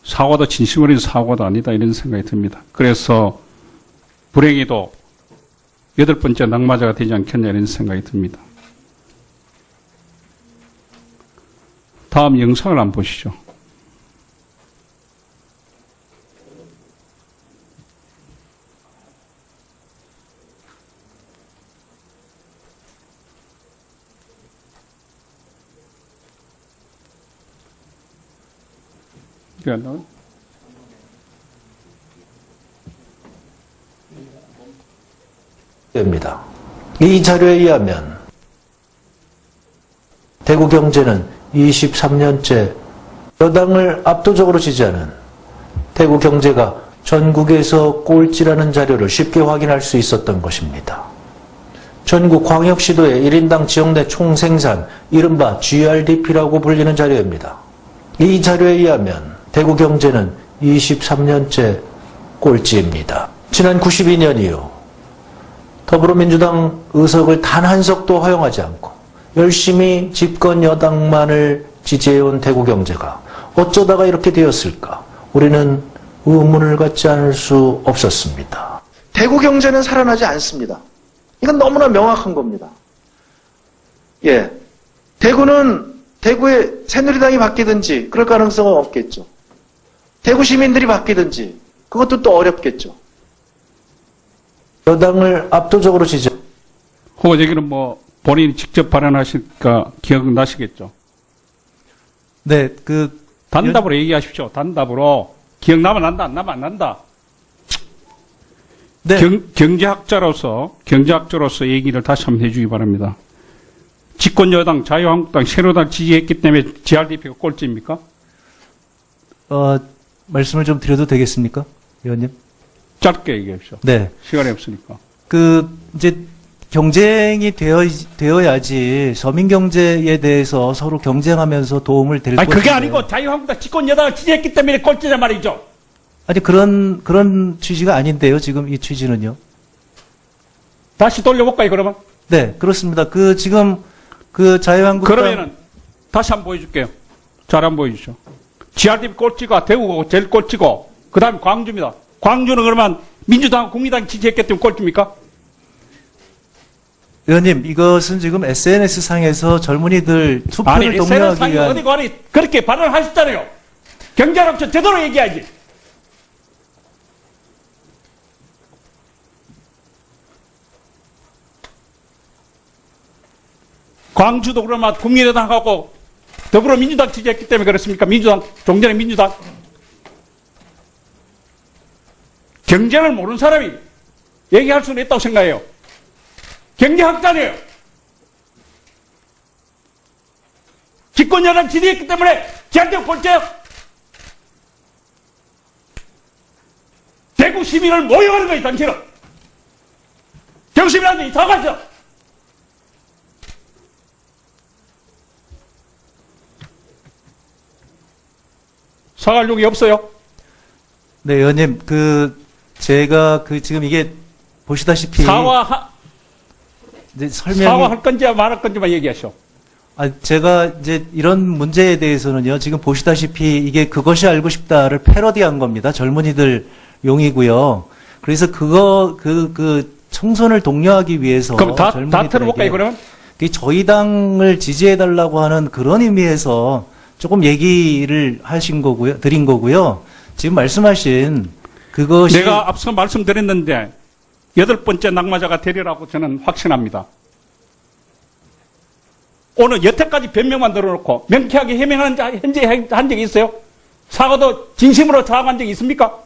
사고도 진심 어린 사고도 아니다 이런 생각이 듭니다. 그래서 불행히도 8번째 낙마자가 되지 않겠냐 이런 생각이 듭니다. 다음 영상을 한번 보시죠. 입니다. 이 자료에 의하면 대구경제는 23년째 여당을 압도적으로 지지하는 대구경제가 전국에서 꼴찌라는 자료를 쉽게 확인할 수 있었던 것입니다. 전국 광역시도의 1인당 지역 내 총생산, 이른바 GRDP라고 불리는 자료입니다. 이 자료에 의하면 대구경제는 23년째 꼴찌입니다. 지난 92년 이후 더불어민주당 의석을 단 한 석도 허용하지 않고 열심히 집권 여당만을 지지해온 대구경제가 어쩌다가 이렇게 되었을까? 우리는 의문을 갖지 않을 수 없었습니다. 대구경제는 살아나지 않습니다. 이건 너무나 명확한 겁니다. 예, 대구의 새누리당이 바뀌든지 그럴 가능성은 없겠죠. 대구 시민들이 바뀌든지 그것도 또 어렵겠죠. 여당을 압도적으로 지지. 혹은 여기는 뭐 본인이 직접 발언하실까 기억나시겠죠? 네, 단답으로 얘기하십시오. 단답으로. 기억나면 난다, 안 나면 안 난다. 네. 경제학자로서 얘기를 다시 한번 해주기 바랍니다. 집권 여당, 자유한국당, 새누리당 지지했기 때문에 GRDP가 꼴찌입니까? 말씀을 좀 드려도 되겠습니까, 의원님? 짧게 얘기하십시오. 네. 시간이 없으니까. 이제 경쟁이 되어야지 서민 경제에 대해서 서로 경쟁하면서 도움을 될 아니, 것인데. 그게 아니고 자유한국당 집권 여당을 지지했기 때문에 꼴찌란 말이죠. 아니, 그런 취지가 아닌데요, 지금 이 취지는요. 다시 돌려볼까요, 그러면? 네, 그렇습니다. 지금 자유한국당. 그러면은 다시 한번 보여줄게요. 잘 한번 보여주시죠. GRDP 꼴찌가 대구고 제일 꼴찌고 그 다음에 광주입니다. 광주는 그러면 민주당, 국민당 지지했기 때문에 꼴찌입니까? 의원님, 이것은 지금 SNS상에서 젊은이들 투표를 아니, 독려하기 SNS상에 위한. 어디 가니 그렇게 발언하셨잖아요. 경제학적 제대로 얘기하지. 광주도 그러면 국민의당하고 더불어민주당 지지했기 때문에 그렇습니까? 민주당, 종전의 민주당. 경제를 모르는 사람이 얘기할 수는 있다고 생각해요. 경제학자네요. 집권여당 지지했기 때문에 지한테 꼴찌예요. 대구 시민을 모욕하는 거예요, 당신은. 대구 시민한테 사과하죠. 사과할 용이 없어요. 네, 의원님, 제가 지금 이게 보시다시피. 이제 사과할 건지 말할 건지만 얘기하시오. 제가 이제 이런 문제에 대해서는요, 지금 보시다시피 이게 그것이 알고 싶다를 패러디한 겁니다. 젊은이들 용이고요. 그래서 청선을 독려하기 위해서. 그럼 다 들어볼까요, 그러면? 저희 당을 지지해달라고 하는 그런 의미에서 조금 얘기를 드린 거고요. 지금 말씀하신 그것이. 내가 앞서 말씀드렸는데, 8번째 낙마자가 되리라고 저는 확신합니다. 오늘 여태까지 변명만 들어놓고 명쾌하게 해명한 현재 한 적이 있어요? 사과도 진심으로 사과한 적이 있습니까?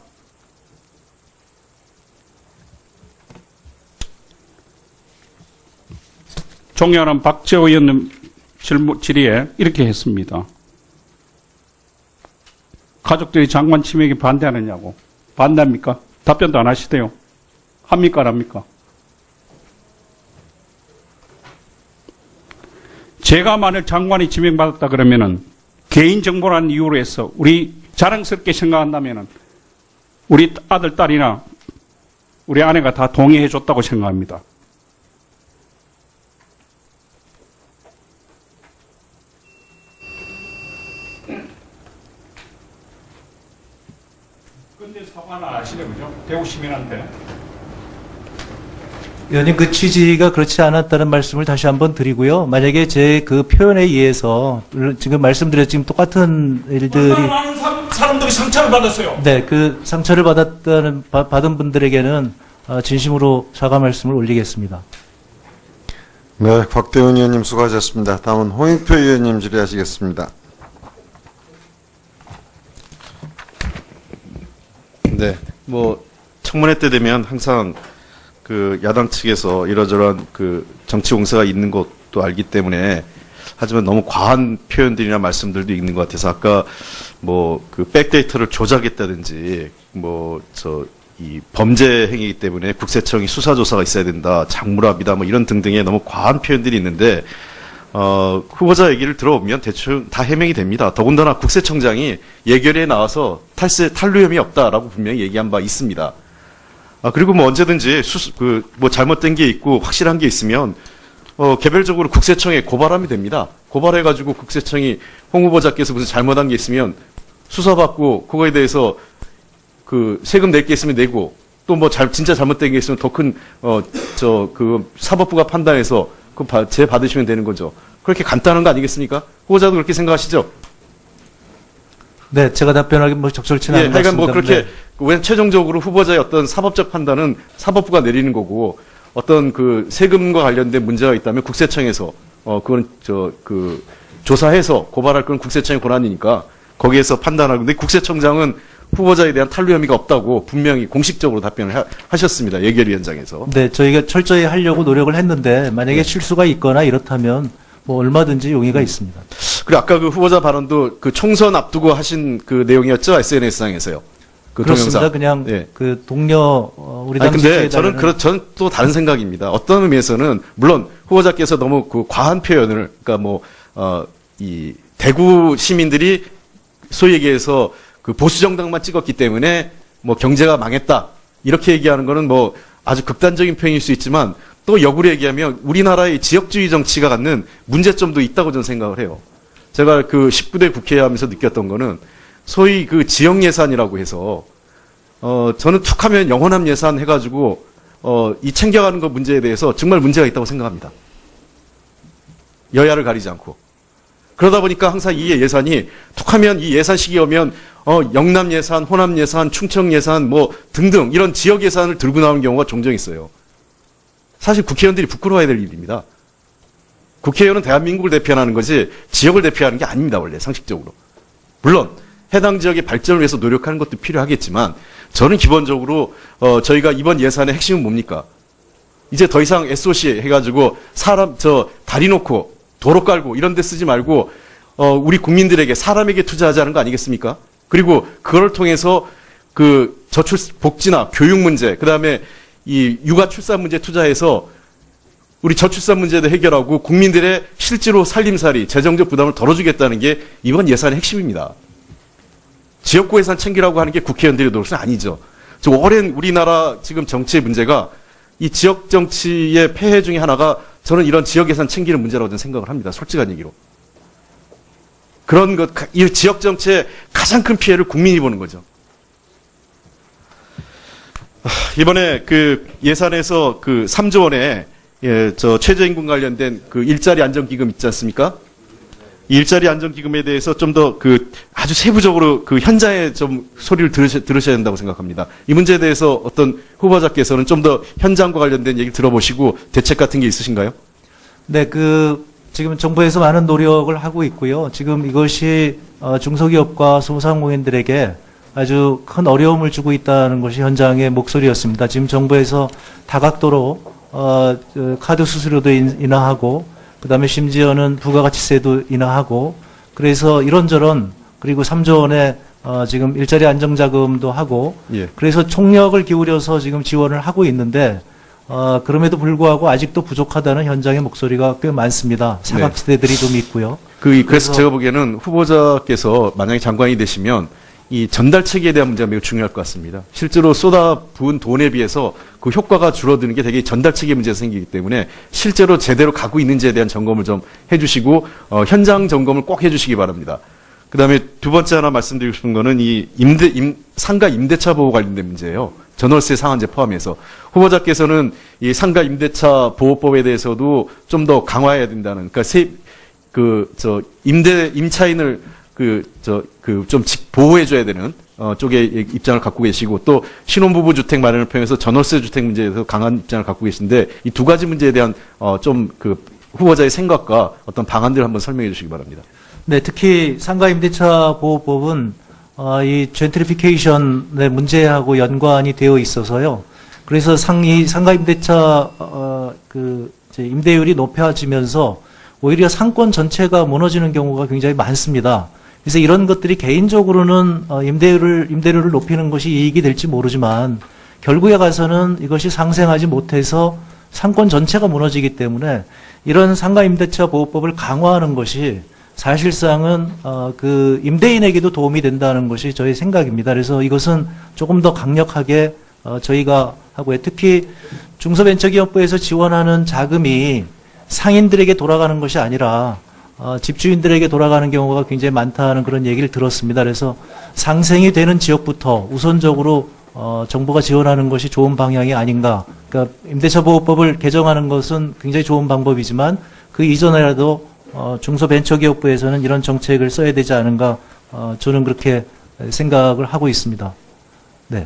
존경하는 박재호 의원님 질의에 이렇게 했습니다. 가족들이 장관 침해에 반대하느냐고. 반대합니까? 답변도 안 하시대요. 합니까, 안 합니까? 제가 만약 장관이 지명받았다 그러면은 개인정보라는 이유로 해서 우리 자랑스럽게 생각한다면은 우리 아들, 딸이나 우리 아내가 다 동의해 줬다고 생각합니다. 근데 사과는 안 하시네, 그죠? 대구 시민한테. 의원님 그 취지가 그렇지 않았다는 말씀을 다시 한번 드리고요. 만약에 제 그 표현에 의해서 지금 말씀드렸 지금 똑같은 일들이 많은 사람들이 상처를 받았어요. 네, 그 상처를 받은 분들에게는 진심으로 사과 말씀을 올리겠습니다. 네, 곽대훈 의원님 수고하셨습니다. 다음은 홍익표 의원님 질의하시겠습니다. 네, 뭐 청문회 때 되면 항상 그 야당 측에서 이러저러한 그 정치 공세가 있는 것도 알기 때문에 하지만 너무 과한 표현들이나 말씀들도 있는 것 같아서 아까 뭐 그 백데이터를 조작했다든지 뭐 이 범죄 행위이기 때문에 국세청이 수사 조사가 있어야 된다, 장물압이다 뭐 이런 등등의 너무 과한 표현들이 있는데 후보자 얘기를 들어보면 대충 다 해명이 됩니다. 더군다나 국세청장이 예결위에 나와서 탈루 혐의 없다라고 분명히 얘기한 바 있습니다. 그리고 뭐 언제든지 뭐 잘못된 게 있고 확실한 게 있으면 개별적으로 국세청에 고발하면 됩니다. 고발해가지고 국세청이 홍 후보자께서 무슨 잘못한 게 있으면 수사받고 그거에 대해서 그 세금 낼 게 있으면 내고 또 뭐 진짜 잘못된 게 있으면 더 큰 그 사법부가 판단해서 그 받으시면 되는 거죠. 그렇게 간단한 거 아니겠습니까? 후보자도 그렇게 생각하시죠? 네, 제가 답변하기 뭐 적절치는 않은 것 하여간 같습니다. 뭐 그렇게 네. 왜 최종적으로 후보자의 어떤 사법적 판단은 사법부가 내리는 거고 어떤 그 세금과 관련된 문제가 있다면 국세청에서 그건 그 조사해서 고발할 건 국세청의 권한이니까 거기에서 판단하고 근데 국세청장은 후보자에 대한 탈루 혐의가 없다고 분명히 공식적으로 답변을 하셨습니다. 예결위원장에서. 네, 저희가 철저히 하려고 노력을 했는데 만약에 실수가 있거나 이렇다면 뭐 얼마든지 용의가 있습니다. 그리고 아까 그 후보자 발언도 그 총선 앞두고 하신 그 내용이었죠? SNS상에서요. 그 그렇습니다. 동영상. 그냥 예. 그 동료 우리 당 근데 지지자들은 저는 또 다른 생각입니다. 어떤 의미에서는 물론 후보자께서 너무 그 과한 표현을 그러니까 이 대구 시민들이 소위 얘기해서 그 보수 정당만 찍었기 때문에 뭐 경제가 망했다 이렇게 얘기하는 거는 뭐 아주 극단적인 표현일 수 있지만 또 역으로 얘기하면 우리나라의 지역주의 정치가 갖는 문제점도 있다고 저는 생각을 해요. 제가 그 19대 국회 하면서 느꼈던 거는 소위 그 지역 예산이라고 해서 저는 툭하면 영원한 예산 해가지고 이 챙겨가는 것 문제에 대해서 정말 문제가 있다고 생각합니다. 여야를 가리지 않고. 그러다 보니까 항상 이 예산이 툭하면 이 예산 시기 오면 영남 예산, 호남 예산, 충청 예산 뭐 등등 이런 지역 예산을 들고 나오는 경우가 종종 있어요. 사실 국회의원들이 부끄러워야 될 일입니다. 국회의원은 대한민국을 대표하는 거지 지역을 대표하는 게 아닙니다. 원래 상식적으로. 물론 해당 지역의 발전을 위해서 노력하는 것도 필요하겠지만 저는 기본적으로 저희가 이번 예산의 핵심은 뭡니까? 이제 더 이상 SOC 해가지고 다리 놓고 도로 깔고 이런 데 쓰지 말고 우리 국민들에게 사람에게 투자하자는 거 아니겠습니까? 그리고 그걸 통해서 그 복지나 교육 문제, 그다음에 이 육아 출산 문제 투자해서 우리 저출산 문제도 해결하고 국민들의 실제로 살림살이, 재정적 부담을 덜어주겠다는 게 이번 예산의 핵심입니다. 지역구 예산 챙기라고 하는 게 국회의원들의 노릇은 아니죠. 오랜 우리나라 지금 정치의 문제가 이 지역 정치의 폐해 중에 하나가 저는 이런 지역 예산 챙기는 문제라고 저는 생각을 합니다. 솔직한 얘기로. 이 지역 정치의 가장 큰 피해를 국민이 보는 거죠. 이번에 그 예산에서 그 3조 원에 최저임금 관련된 그 일자리 안정기금 있지 않습니까? 이 일자리 안정기금에 대해서 좀 더 아주 세부적으로 그 현장에 좀 소리를 들으셔야 된다고 생각합니다. 이 문제에 대해서 어떤 후보자께서는 좀 더 현장과 관련된 얘기를 들어보시고 대책 같은 게 있으신가요? 네, 지금 정부에서 많은 노력을 하고 있고요. 지금 이것이 중소기업과 소상공인들에게 아주 큰 어려움을 주고 있다는 것이 현장의 목소리였습니다. 지금 정부에서 다각도로 카드 수수료도 인하하고 그다음에 심지어는 부가가치세도 인하하고 그래서 이런저런 그리고 3조 원의 지금 일자리 안정자금도 하고 예. 그래서 총력을 기울여서 지금 지원을 하고 있는데 그럼에도 불구하고 아직도 부족하다는 현장의 목소리가 꽤 많습니다. 사각지대들이 좀 있고요. 그래서 제가 보기에는 후보자께서 만약에 장관이 되시면 이 전달 체계에 대한 문제가 매우 중요할 것 같습니다. 실제로 쏟아부은 돈에 비해서 그 효과가 줄어드는 게 되게 전달 체계 문제가 생기기 때문에 실제로 제대로 가고 있는지에 대한 점검을 좀 해주시고 현장 점검을 꼭 해주시기 바랍니다. 그다음에 두 번째 하나 말씀드리고 싶은 거는 이 상가 임대차 보호 관련된 문제예요. 전월세 상한제 포함해서 후보자께서는 이 상가 임대차 보호법에 대해서도 좀 더 강화해야 된다는, 그러니까 임차인을 좀 보호해줘야 되는 쪽에 입장을 갖고 계시고, 또 신혼부부 주택 마련을 포함해서 전월세 주택 문제에 대해서 강한 입장을 갖고 계신데, 이 두 가지 문제에 대한 후보자의 생각과 어떤 방안들을 한번 설명해 주시기 바랍니다. 네, 특히 상가임대차 보호법은 이 젠트리피케이션의 문제하고 연관이 되어 있어서요. 그래서 이 상가임대차 임대율이 높아지면서 오히려 상권 전체가 무너지는 경우가 굉장히 많습니다. 그래서 이런 것들이 개인적으로는 임대료를 높이는 것이 이익이 될지 모르지만 결국에 가서는 이것이 상생하지 못해서 상권 전체가 무너지기 때문에 이런 상가임대차 보호법을 강화하는 것이 사실상은 임대인에게도 도움이 된다는 것이 저의 생각입니다. 그래서 이것은 조금 더 강력하게 저희가 하고요. 특히 중소벤처기업부에서 지원하는 자금이 상인들에게 돌아가는 것이 아니라 집주인들에게 돌아가는 경우가 굉장히 많다는 그런 얘기를 들었습니다. 그래서 상생이 되는 지역부터 우선적으로 정부가 지원하는 것이 좋은 방향이 아닌가. 그러니까 임대차 보호법을 개정하는 것은 굉장히 좋은 방법이지만 그 이전에라도 중소벤처기업부에서는 이런 정책을 써야 되지 않은가, 저는 그렇게 생각을 하고 있습니다. 네.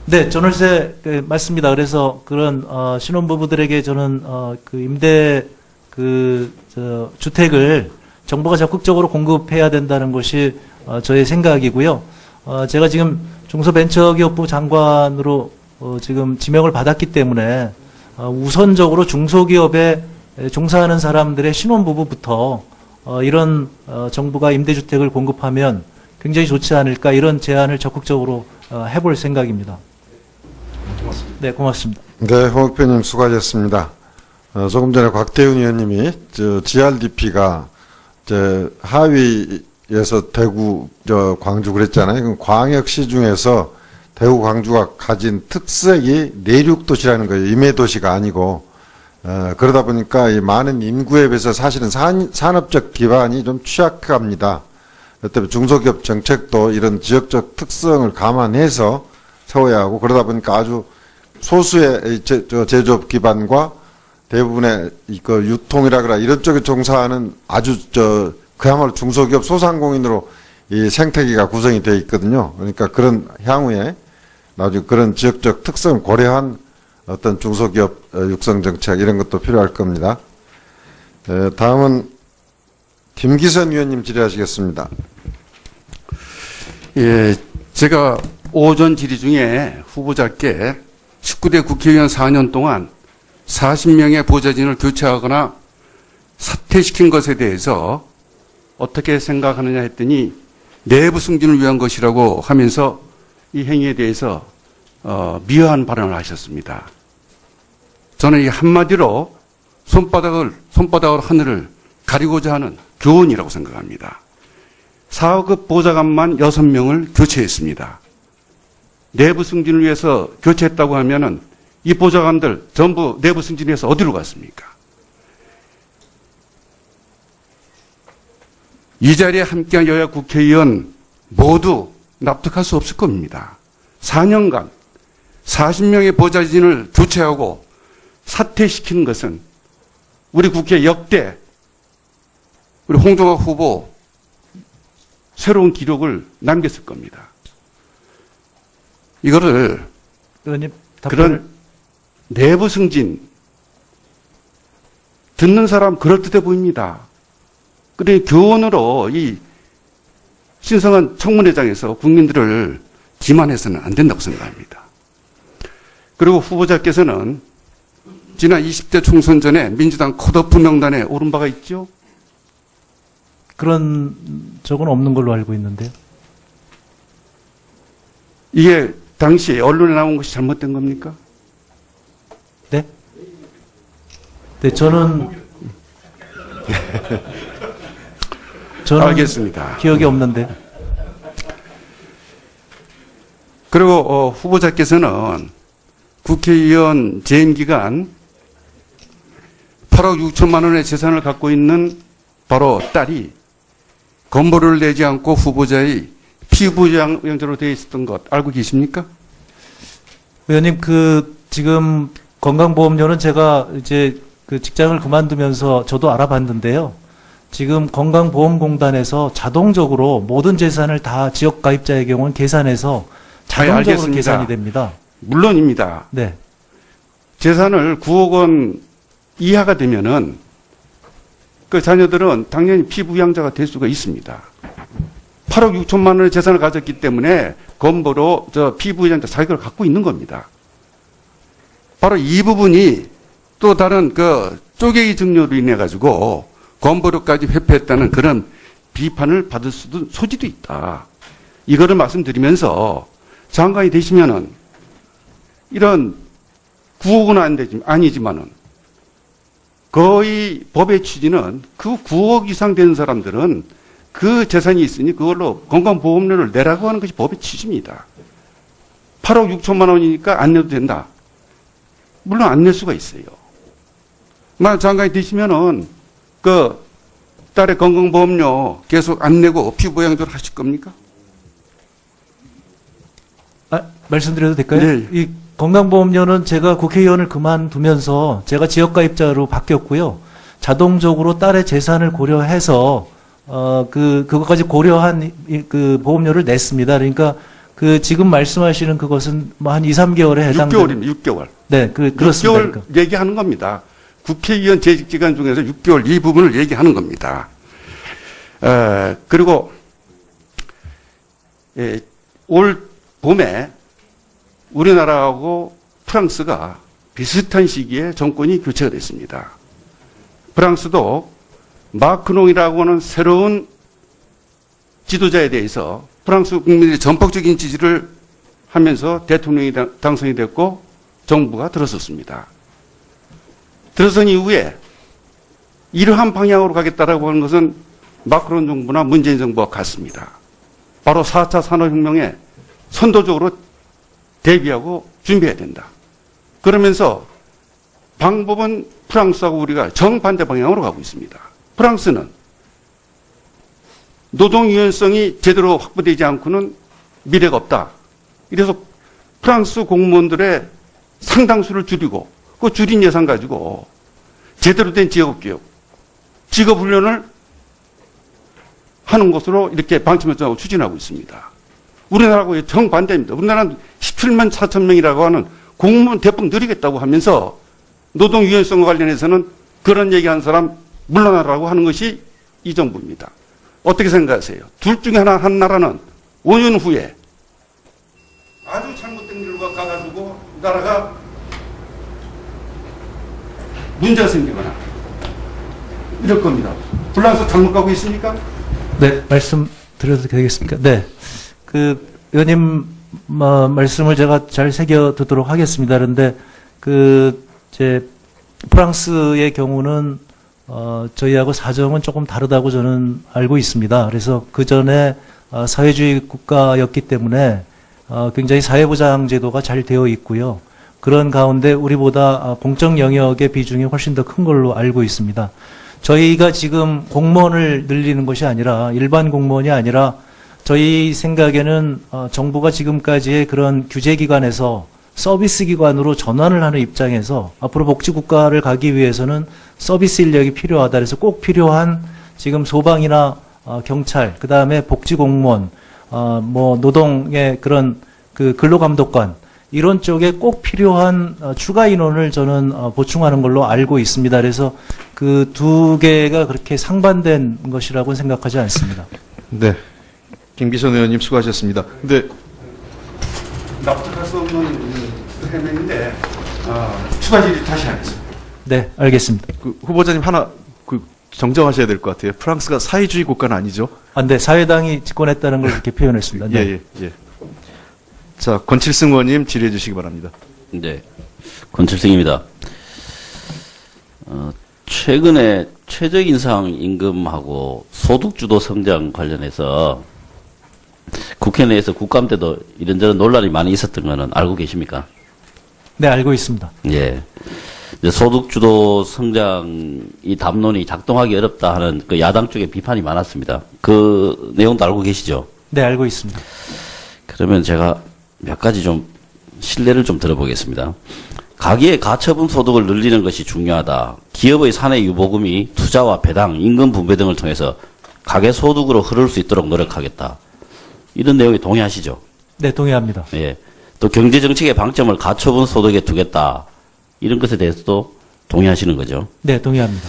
네, 전월세 맞습니다. 그래서 그런 신혼부부들에게 저는 주택을 정부가 적극적으로 공급해야 된다는 것이 저의 생각이고요. 제가 지금 중소벤처기업부 장관으로 지금 지명을 받았기 때문에 우선적으로 중소기업에 종사하는 사람들의 신혼부부부터 이런 정부가 임대주택을 공급하면 굉장히 좋지 않을까, 이런 제안을 적극적으로 해볼 생각입니다. 네, 고맙습니다. 네, 홍익표님 수고하셨습니다. 조금 전에 곽태훈 의원님이 GRDP가 하위에서 대구, 광주 그랬잖아요. 광역시 중에서 대구, 광주가 가진 특색이 내륙도시라는 거예요. 임해도시가 아니고. 그러다 보니까 이 많은 인구에 비해서 사실은 산업적 기반이 좀 취약합니다. 그렇기 때문에 중소기업 정책도 이런 지역적 특성을 감안해서 세워야 하고, 그러다 보니까 아주 소수의 제조업 기반과 대부분의 유통이라거나 이런 쪽에 종사하는 아주 그야말로 중소기업 소상공인으로 이 생태계가 구성이 되어 있거든요. 그러니까 그런 향후에 나중에 그런 지역적 특성을 고려한 어떤 중소기업 육성 정책 이런 것도 필요할 겁니다. 다음은 김기선 의원님 질의하시겠습니다. 예, 제가 오전 질의 중에 후보자께 19대 국회의원 4년 동안 40명의 보좌진을 교체하거나 사퇴시킨 것에 대해서 어떻게 생각하느냐 했더니 내부 승진을 위한 것이라고 하면서 이 행위에 대해서 미화한 발언을 하셨습니다. 저는 이 한마디로 손바닥으로 하늘을 가리고자 하는 교훈이라고 생각합니다. 4급 보좌관만 6명을 교체했습니다. 내부 승진을 위해서 교체했다고 하면은 이 보좌관들 전부 내부 승진해서 어디로 갔습니까? 이 자리에 함께한 여야 국회의원 모두 납득할 수 없을 겁니다. 4년간 40명의 보좌진을 교체하고 사퇴시키는 것은 우리 국회 역대 우리 홍종학 후보 새로운 기록을 남겼을 겁니다. 이거를 의원님, 그런 내부 승진 듣는 사람 그럴듯해 보입니다. 그래 교훈으로 이 신성한 청문회장에서 국민들을 기만해서는 안 된다고 생각합니다. 그리고 후보자께서는 지난 20대 총선 전에 민주당 컷오프 명단에 오른 바가 있죠? 그런 적은 없는 걸로 알고 있는데요. 이게 당시 언론에 나온 것이 잘못된 겁니까? 네? 네, 저는 알겠습니다. 기억이 없는데. 그리고 후보자께서는 국회의원 재임 기간 8억 6천만 원의 재산을 갖고 있는 바로 딸이 건보료를 내지 않고 후보자의 피부양자로 되어 있었던 것 알고 계십니까? 의원님, 지금 건강보험료는 제가 이제 그 직장을 그만두면서 저도 알아봤는데요. 지금 건강보험공단에서 자동적으로 모든 재산을 다 지역 가입자의 경우는 계산해서 자동적으로 알겠습니다. 계산이 됩니다. 물론입니다. 네. 재산을 9억 원 이하가 되면은 그 자녀들은 당연히 피부양자가 될 수가 있습니다. 8억 6천만 원의 재산을 가졌기 때문에 건보로 피부양자 자격을 갖고 있는 겁니다. 바로 이 부분이 또 다른 쪼개기 증여로 인해 가지고 건보료까지 회피했다는 그런 비판을 받을 수도 소지도 있다. 이거를 말씀드리면서 장관이 되시면은 이런 9억은 아니지만은 거의 법의 취지는 그 9억 이상 되는 사람들은 그 재산이 있으니 그걸로 건강보험료를 내라고 하는 것이 법의 취지입니다. 8억 6천만 원이니까 안 내도 된다. 물론 안 낼 수가 있어요. 만약 장관이 되시면은 딸의 건강보험료 계속 안 내고 피부양자를 하실 겁니까? 말씀드려도 될까요? 네. 이 건강보험료는 제가 국회의원을 그만두면서 제가 지역가입자로 바뀌었고요. 자동적으로 딸의 재산을 고려해서 그것까지 고려한 그 보험료를 냈습니다. 그러니까 지금 말씀하시는 그것은 뭐 한 2, 3개월에 해당되는 6개월입니다. 6개월. 네, 그렇습니다. 6개월 그러니까. 얘기하는 겁니다. 국회의원 재직 기간 중에서 6개월 이 부분을 얘기하는 겁니다. 그리고 올 봄에 우리나라하고 프랑스가 비슷한 시기에 정권이 교체가 됐습니다. 프랑스도 마크롱이라고 하는 새로운 지도자에 대해서 프랑스 국민들이 전폭적인 지지를 하면서 대통령이 당선이 됐고 정부가 들어섰습니다. 들어선 이후에 이러한 방향으로 가겠다라고 하는 것은 마크롱 정부나 문재인 정부와 같습니다. 바로 4차 산업혁명에 선도적으로 대비하고 준비해야 된다. 그러면서 방법은 프랑스하고 우리가 정반대 방향으로 가고 있습니다. 프랑스는 노동 유연성이 제대로 확보되지 않고는 미래가 없다. 이래서 프랑스 공무원들의 상당수를 줄이고 그 줄인 예산 가지고 제대로 된 직업교육, 직업훈련을 하는 것으로 이렇게 방침을 추진하고 있습니다. 우리나라하고 정반대입니다. 우리나라는 17만 4천 명이라고 하는 공무원 대폭 늘리겠다고 하면서 노동 유연성과 관련해서는 그런 얘기하는 사람 물러나라고 하는 것이 이 정부입니다. 어떻게 생각하세요? 둘 중에 한 나라는 5년 후에 아주 잘못된 길로 가가지고 나라가 문제가 생기거나 이럴 겁니다. 불란서 잘못 가고 있습니까? 네, 말씀 드려도 되겠습니까? 네. 의원님, 말씀을 제가 잘 새겨 듣도록 하겠습니다. 그런데, 프랑스의 경우는, 저희하고 사정은 조금 다르다고 저는 알고 있습니다. 그래서 그 전에, 사회주의 국가였기 때문에, 굉장히 사회보장 제도가 잘 되어 있고요. 그런 가운데 우리보다 공적 영역의 비중이 훨씬 더 큰 걸로 알고 있습니다. 저희가 지금 공무원을 늘리는 것이 아니라 일반 공무원이 아니라 저희 생각에는 정부가 지금까지의 그런 규제기관에서 서비스기관으로 전환을 하는 입장에서 앞으로 복지국가를 가기 위해서는 서비스 인력이 필요하다. 그래서 꼭 필요한 지금 소방이나 경찰, 그 다음에 복지공무원, 노동의 그런 근로감독관 이런 쪽에 꼭 필요한 추가 인원을 저는 보충하는 걸로 알고 있습니다. 그래서 그 두 개가 그렇게 상반된 것이라고는 생각하지 않습니다. 네. 김기선 의원님 수고하셨습니다. 근데 납득할 수 없는 해명인데 추가 질의 다시 하겠습니다. 네, 알겠습니다. 후보자님 하나 정정하셔야 될 것 같아요. 프랑스가 사회주의 국가는 아니죠? 네, 사회당이 집권했다는 걸 이렇게 표현했습니다. 네. 예. 자, 권칠승 의원님 질의해 주시기 바랍니다. 네, 권칠승입니다. 최근에 최저인상 임금하고 소득주도 성장 관련해서 국회 내에서 국감 때도 이런저런 논란이 많이 있었던 거는 알고 계십니까? 네, 알고 있습니다. 예. 이제 소득주도 성장 이 담론이 작동하기 어렵다 하는 그 야당 쪽의 비판이 많았습니다. 그 내용도 알고 계시죠? 네, 알고 있습니다. 그러면 제가 몇 가지 좀 신뢰를 좀 들어보겠습니다. 가계의 가처분 소득을 늘리는 것이 중요하다. 기업의 사내 유보금이 투자와 배당, 임금 분배 등을 통해서 가계 소득으로 흐를 수 있도록 노력하겠다. 이런 내용에 동의하시죠? 네, 동의합니다. 예. 또 경제 정책의 방점을 가처분 소득에 두겠다. 이런 것에 대해서도 동의하시는 거죠. 네, 동의합니다.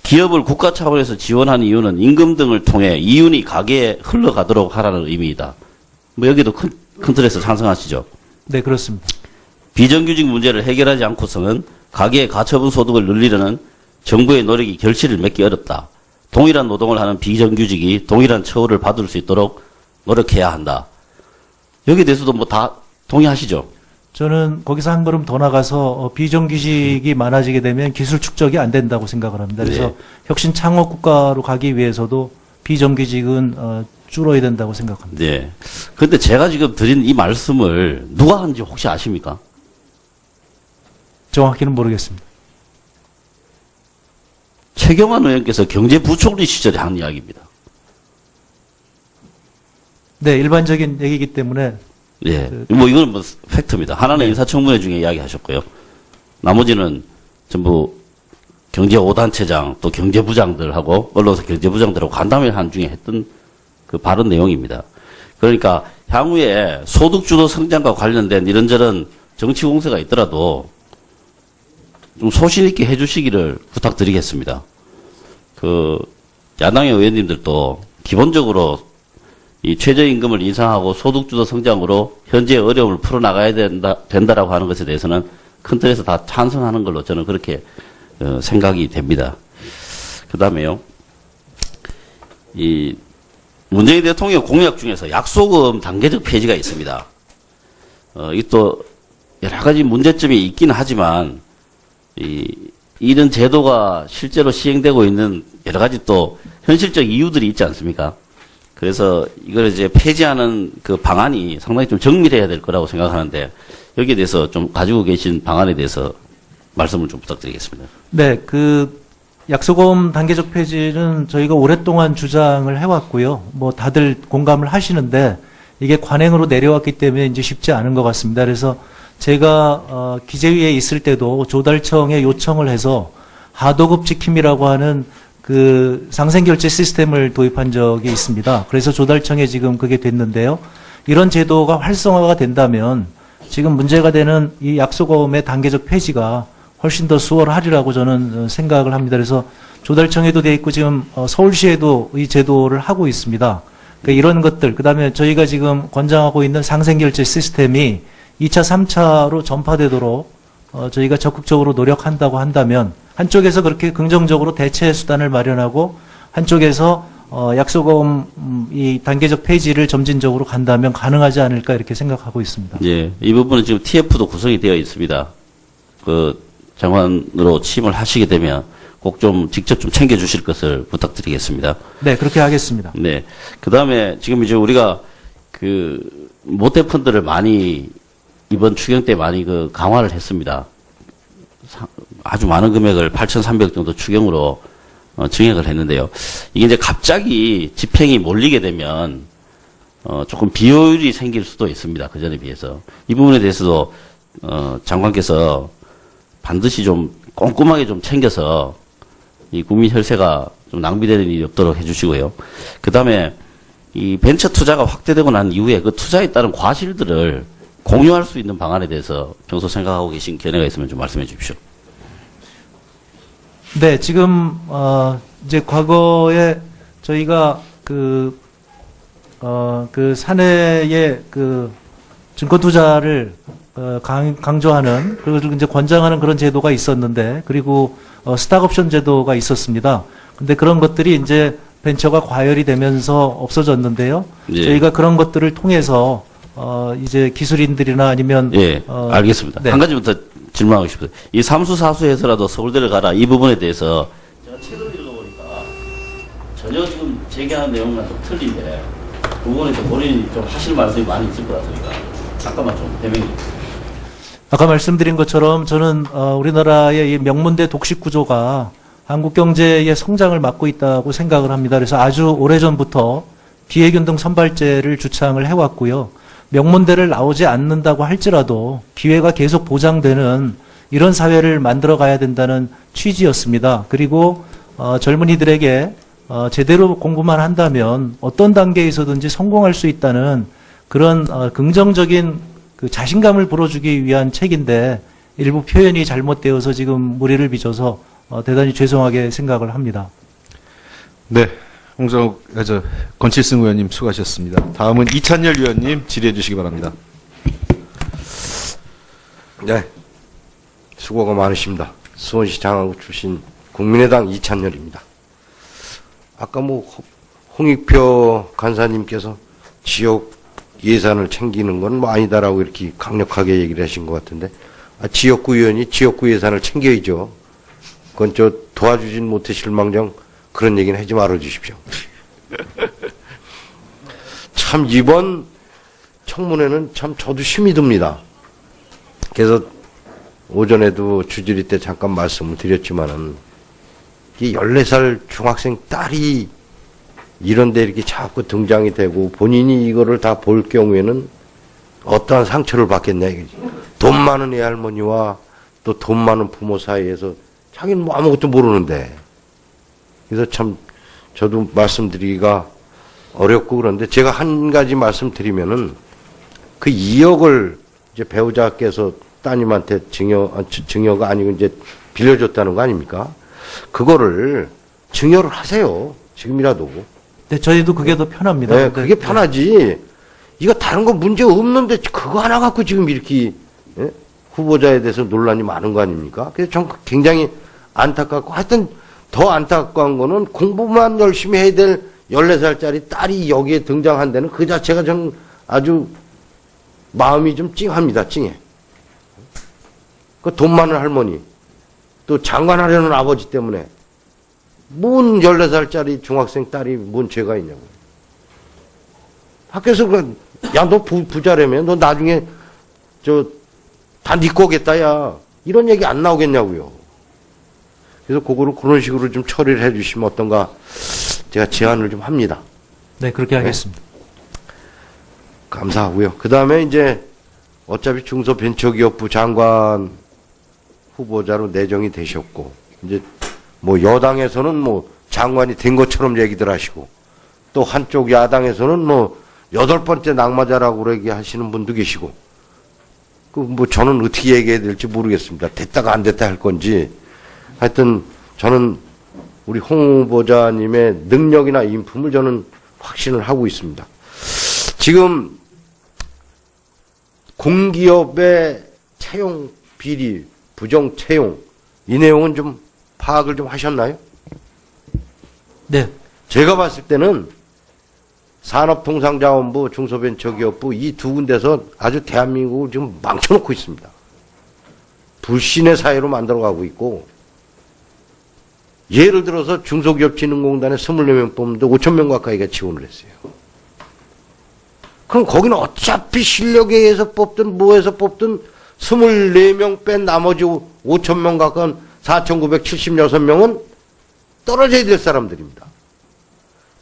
기업을 국가 차원에서 지원하는 이유는 임금 등을 통해 이윤이 가계에 흘러가도록 하라는 의미이다. 뭐 여기도 큰 틀에서 찬성하시죠? 네, 그렇습니다. 비정규직 문제를 해결하지 않고서는 가계의 가처분 소득을 늘리려는 정부의 노력이 결실을 맺기 어렵다. 동일한 노동을 하는 비정규직이 동일한 처우를 받을 수 있도록 노력해야 한다. 여기에 대해서도 뭐 다 동의하시죠? 저는 거기서 한 걸음 더 나가서 비정규직이 많아지게 되면 기술 축적이 안 된다고 생각을 합니다. 그래서 네. 혁신 창업 국가로 가기 위해서도 비정규직은 줄어야 된다고 생각합니다. 네. 근데 제가 지금 드린 이 말씀을 누가 한지 혹시 아십니까? 정확히는 모르겠습니다. 최경환 의원께서 경제부총리 시절에 한 이야기입니다. 네, 일반적인 얘기이기 때문에 예. 뭐 이거는 뭐 팩트입니다. 하나는 인사청문회 중에 이야기하셨고요. 나머지는 전부 경제 5단체장 또 경제부장들하고 언론사 경제부장들하고 간담회 한 중에 했던 그 발언 내용입니다. 그러니까 향후에 소득주도 성장과 관련된 이런저런 정치 공세가 있더라도 좀 소신 있게 해주시기를 부탁드리겠습니다. 그 야당의 의원님들도 기본적으로 이 최저임금을 인상하고 소득주도 성장으로 현재의 어려움을 풀어나가야 된다라고 하는 것에 대해서는 큰 틀에서 다 찬성하는 걸로 저는 그렇게 생각이 됩니다. 그 다음에요. 이 문재인 대통령 공약 중에서 약소금 단계적 폐지가 있습니다. 이 또 여러 가지 문제점이 있기는 하지만 이런 제도가 실제로 시행되고 있는 여러 가지 또 현실적 이유들이 있지 않습니까? 그래서 이걸 이제 폐지하는 그 방안이 상당히 좀 정밀해야 될 거라고 생각하는데 여기에 대해서 좀 가지고 계신 방안에 대해서 말씀을 좀 부탁드리겠습니다. 네, 그 약소금 단계적 폐지는 저희가 오랫동안 주장을 해왔고요. 뭐 다들 공감을 하시는데 이게 관행으로 내려왔기 때문에 이제 쉽지 않은 것 같습니다. 그래서 제가 기재위에 있을 때도 조달청에 요청을 해서 하도급 지킴이라고 하는 그 상생결제 시스템을 도입한 적이 있습니다. 그래서 조달청에 지금 그게 됐는데요. 이런 제도가 활성화가 된다면 지금 문제가 되는 이 약소금의 단계적 폐지가 훨씬 더 수월하리라고 저는 생각을 합니다. 그래서 조달청에도 돼 있고 지금 서울시에도 이 제도를 하고 있습니다. 그러니까 이런 것들, 그다음에 저희가 지금 권장하고 있는 상생결제 시스템이 2차, 3차로 전파되도록 저희가 적극적으로 노력한다고 한다면 한쪽에서 그렇게 긍정적으로 대체 수단을 마련하고 한쪽에서 약소금 이 단계적 폐지를 점진적으로 간다면 가능하지 않을까 이렇게 생각하고 있습니다. 예, 이 부분은 지금 TF도 구성이 되어 있습니다. 그 장관으로 취임을 하시게 되면 꼭 좀 직접 좀 챙겨주실 것을 부탁드리겠습니다. 네, 그렇게 하겠습니다. 네, 그 다음에 지금 이제 우리가 그 모태 펀드를 많이 이번 추경 때 많이 그 강화를 했습니다. 아주 많은 금액을 8,300 정도 추경으로 증액을 했는데요. 이게 이제 갑자기 집행이 몰리게 되면 조금 비효율이 생길 수도 있습니다. 그 전에 비해서 이 부분에 대해서도 장관께서 반드시 좀 꼼꼼하게 좀 챙겨서 이 국민 혈세가 좀 낭비되는 일이 없도록 해주시고요. 그 다음에 이 벤처 투자가 확대되고 난 이후에 그 투자에 따른 과실들을 공유할 수 있는 방안에 대해서 평소 생각하고 계신 견해가 있으면 좀 말씀해 주십시오. 네, 지금 이제 과거에 저희가 그 사내의 그 증권 투자를 강조하는 그리고 이제 권장하는 그런 제도가 있었는데 그리고 스탁옵션 제도가 있었습니다. 근데 그런 것들이 이제 벤처가 과열이 되면서 없어졌는데요. 예. 저희가 그런 것들을 통해서 이제 기술인들이나 아니면 예, 알겠습니다. 네. 한 가지만 더 질문하고 싶어요. 이 삼수사수에서라도 서울대를 가라 이 부분에 대해서 제가 책을 읽어보니까 전혀 지금 제기하는 내용과 좀 틀린데 그 부분에 좀 본인이 좀 하실 말씀이 많이 있을 것 같으니까 잠깐만 좀 해명해 주세요. 아까 말씀드린 것처럼 저는 우리나라의 이 명문대 독식 구조가 한국 경제의 성장을 막고 있다고 생각을 합니다. 그래서 아주 오래전부터 기회균등 선발제를 주창을 해왔고요. 명문대를 나오지 않는다고 할지라도 기회가 계속 보장되는 이런 사회를 만들어 가야 된다는 취지였습니다. 그리고 젊은이들에게 제대로 공부만 한다면 어떤 단계에서든지 성공할 수 있다는 그런 긍정적인 그 자신감을 불어주기 위한 책인데 일부 표현이 잘못되어서 지금 무리를 빚어서 대단히 죄송하게 생각을 합니다. 네. 권칠승 의원님 수고하셨습니다. 다음은 이찬열 의원님 질의해 주시기 바랍니다. 네. 수고가 많으십니다. 수원시 장안구 출신 국민의당 이찬열입니다. 아까 홍익표 간사님께서 지역 예산을 챙기는 건 아니다라고 이렇게 강력하게 얘기를 하신 것 같은데, 지역구 의원이 지역구 예산을 챙겨야죠. 그건 도와주진 못하실 망정 그런 얘기는 하지 말아 주십시오. 참 이번 청문회는 참 저도 힘이 듭니다. 그래서 오전에도 주질의 때 잠깐 말씀을 드렸지만은 이 14살 중학생 딸이 이런데 이렇게 자꾸 등장이 되고 본인이 이거를 다 볼 경우에는 어떠한 상처를 받겠냐 이거지. 돈 많은 애할머니와 또 돈 많은 부모 사이에서 자기는 뭐 아무것도 모르는데. 그래서 참 저도 말씀드리기가 어렵고 그런데 제가 한 가지 말씀드리면은 그 2억을 이제 배우자께서 따님한테 증여가 아니고 이제 빌려줬다는 거 아닙니까? 그거를 증여를 하세요. 지금이라도. 네, 저희도 그게 더 편합니다. 네, 그게 편하지. 이거 다른 거 문제 없는데 그거 하나 갖고 지금 이렇게 후보자에 대해서 논란이 많은 거 아닙니까? 그래서 전 굉장히 안타깝고 하여튼 더 안타까운 거는 공부만 열심히 해야 될 14살짜리 딸이 여기에 등장한다는 그 자체가 전 아주 마음이 좀 찡합니다. 찡해. 그 돈 많은 할머니 또 장관하려는 아버지 때문에 뭔 14살짜리 중학생 딸이 뭔 죄가 있냐고. 학교에서 야, 너 부자라며? 너 나중에 다 네 거겠다, 야. 이런 얘기 안 나오겠냐고요. 그래서 그거를 그런 식으로 좀 처리를 해 주시면 어떤가 제가 제안을 좀 합니다. 네, 그렇게 하겠습니다. 감사하고요. 그 다음에 이제 어차피 중소벤처기업부 장관 후보자로 내정이 되셨고, 이제 뭐 여당에서는 뭐 장관이 된 것처럼 얘기들 하시고, 또 한쪽 야당에서는 뭐 8번째 낙마자라고 얘기하시는 분도 계시고, 그 뭐 저는 어떻게 얘기해야 될지 모르겠습니다. 됐다가 안 됐다 할 건지. 하여튼 저는 우리 홍 후보자님의 능력이나 인품을 저는 확신을 하고 있습니다. 지금 공기업의 채용 비리, 부정 채용, 이 내용은 좀 파악을 좀 하셨나요? 네. 제가 봤을 때는 산업통상자원부, 중소벤처기업부 이 두 군데서 아주 대한민국을 지금 망쳐놓고 있습니다. 불신의 사회로 만들어가고 있고, 예를 들어서 중소기업진흥공단에 24명 뽑는데 5,000명 가까이가 지원을 했어요. 그럼 거기는 어차피 실력에 의해서 뽑든 뭐해서 뽑든 24명 뺀 나머지 5,000명 가까운 4,976명은 떨어져야 될 사람들입니다.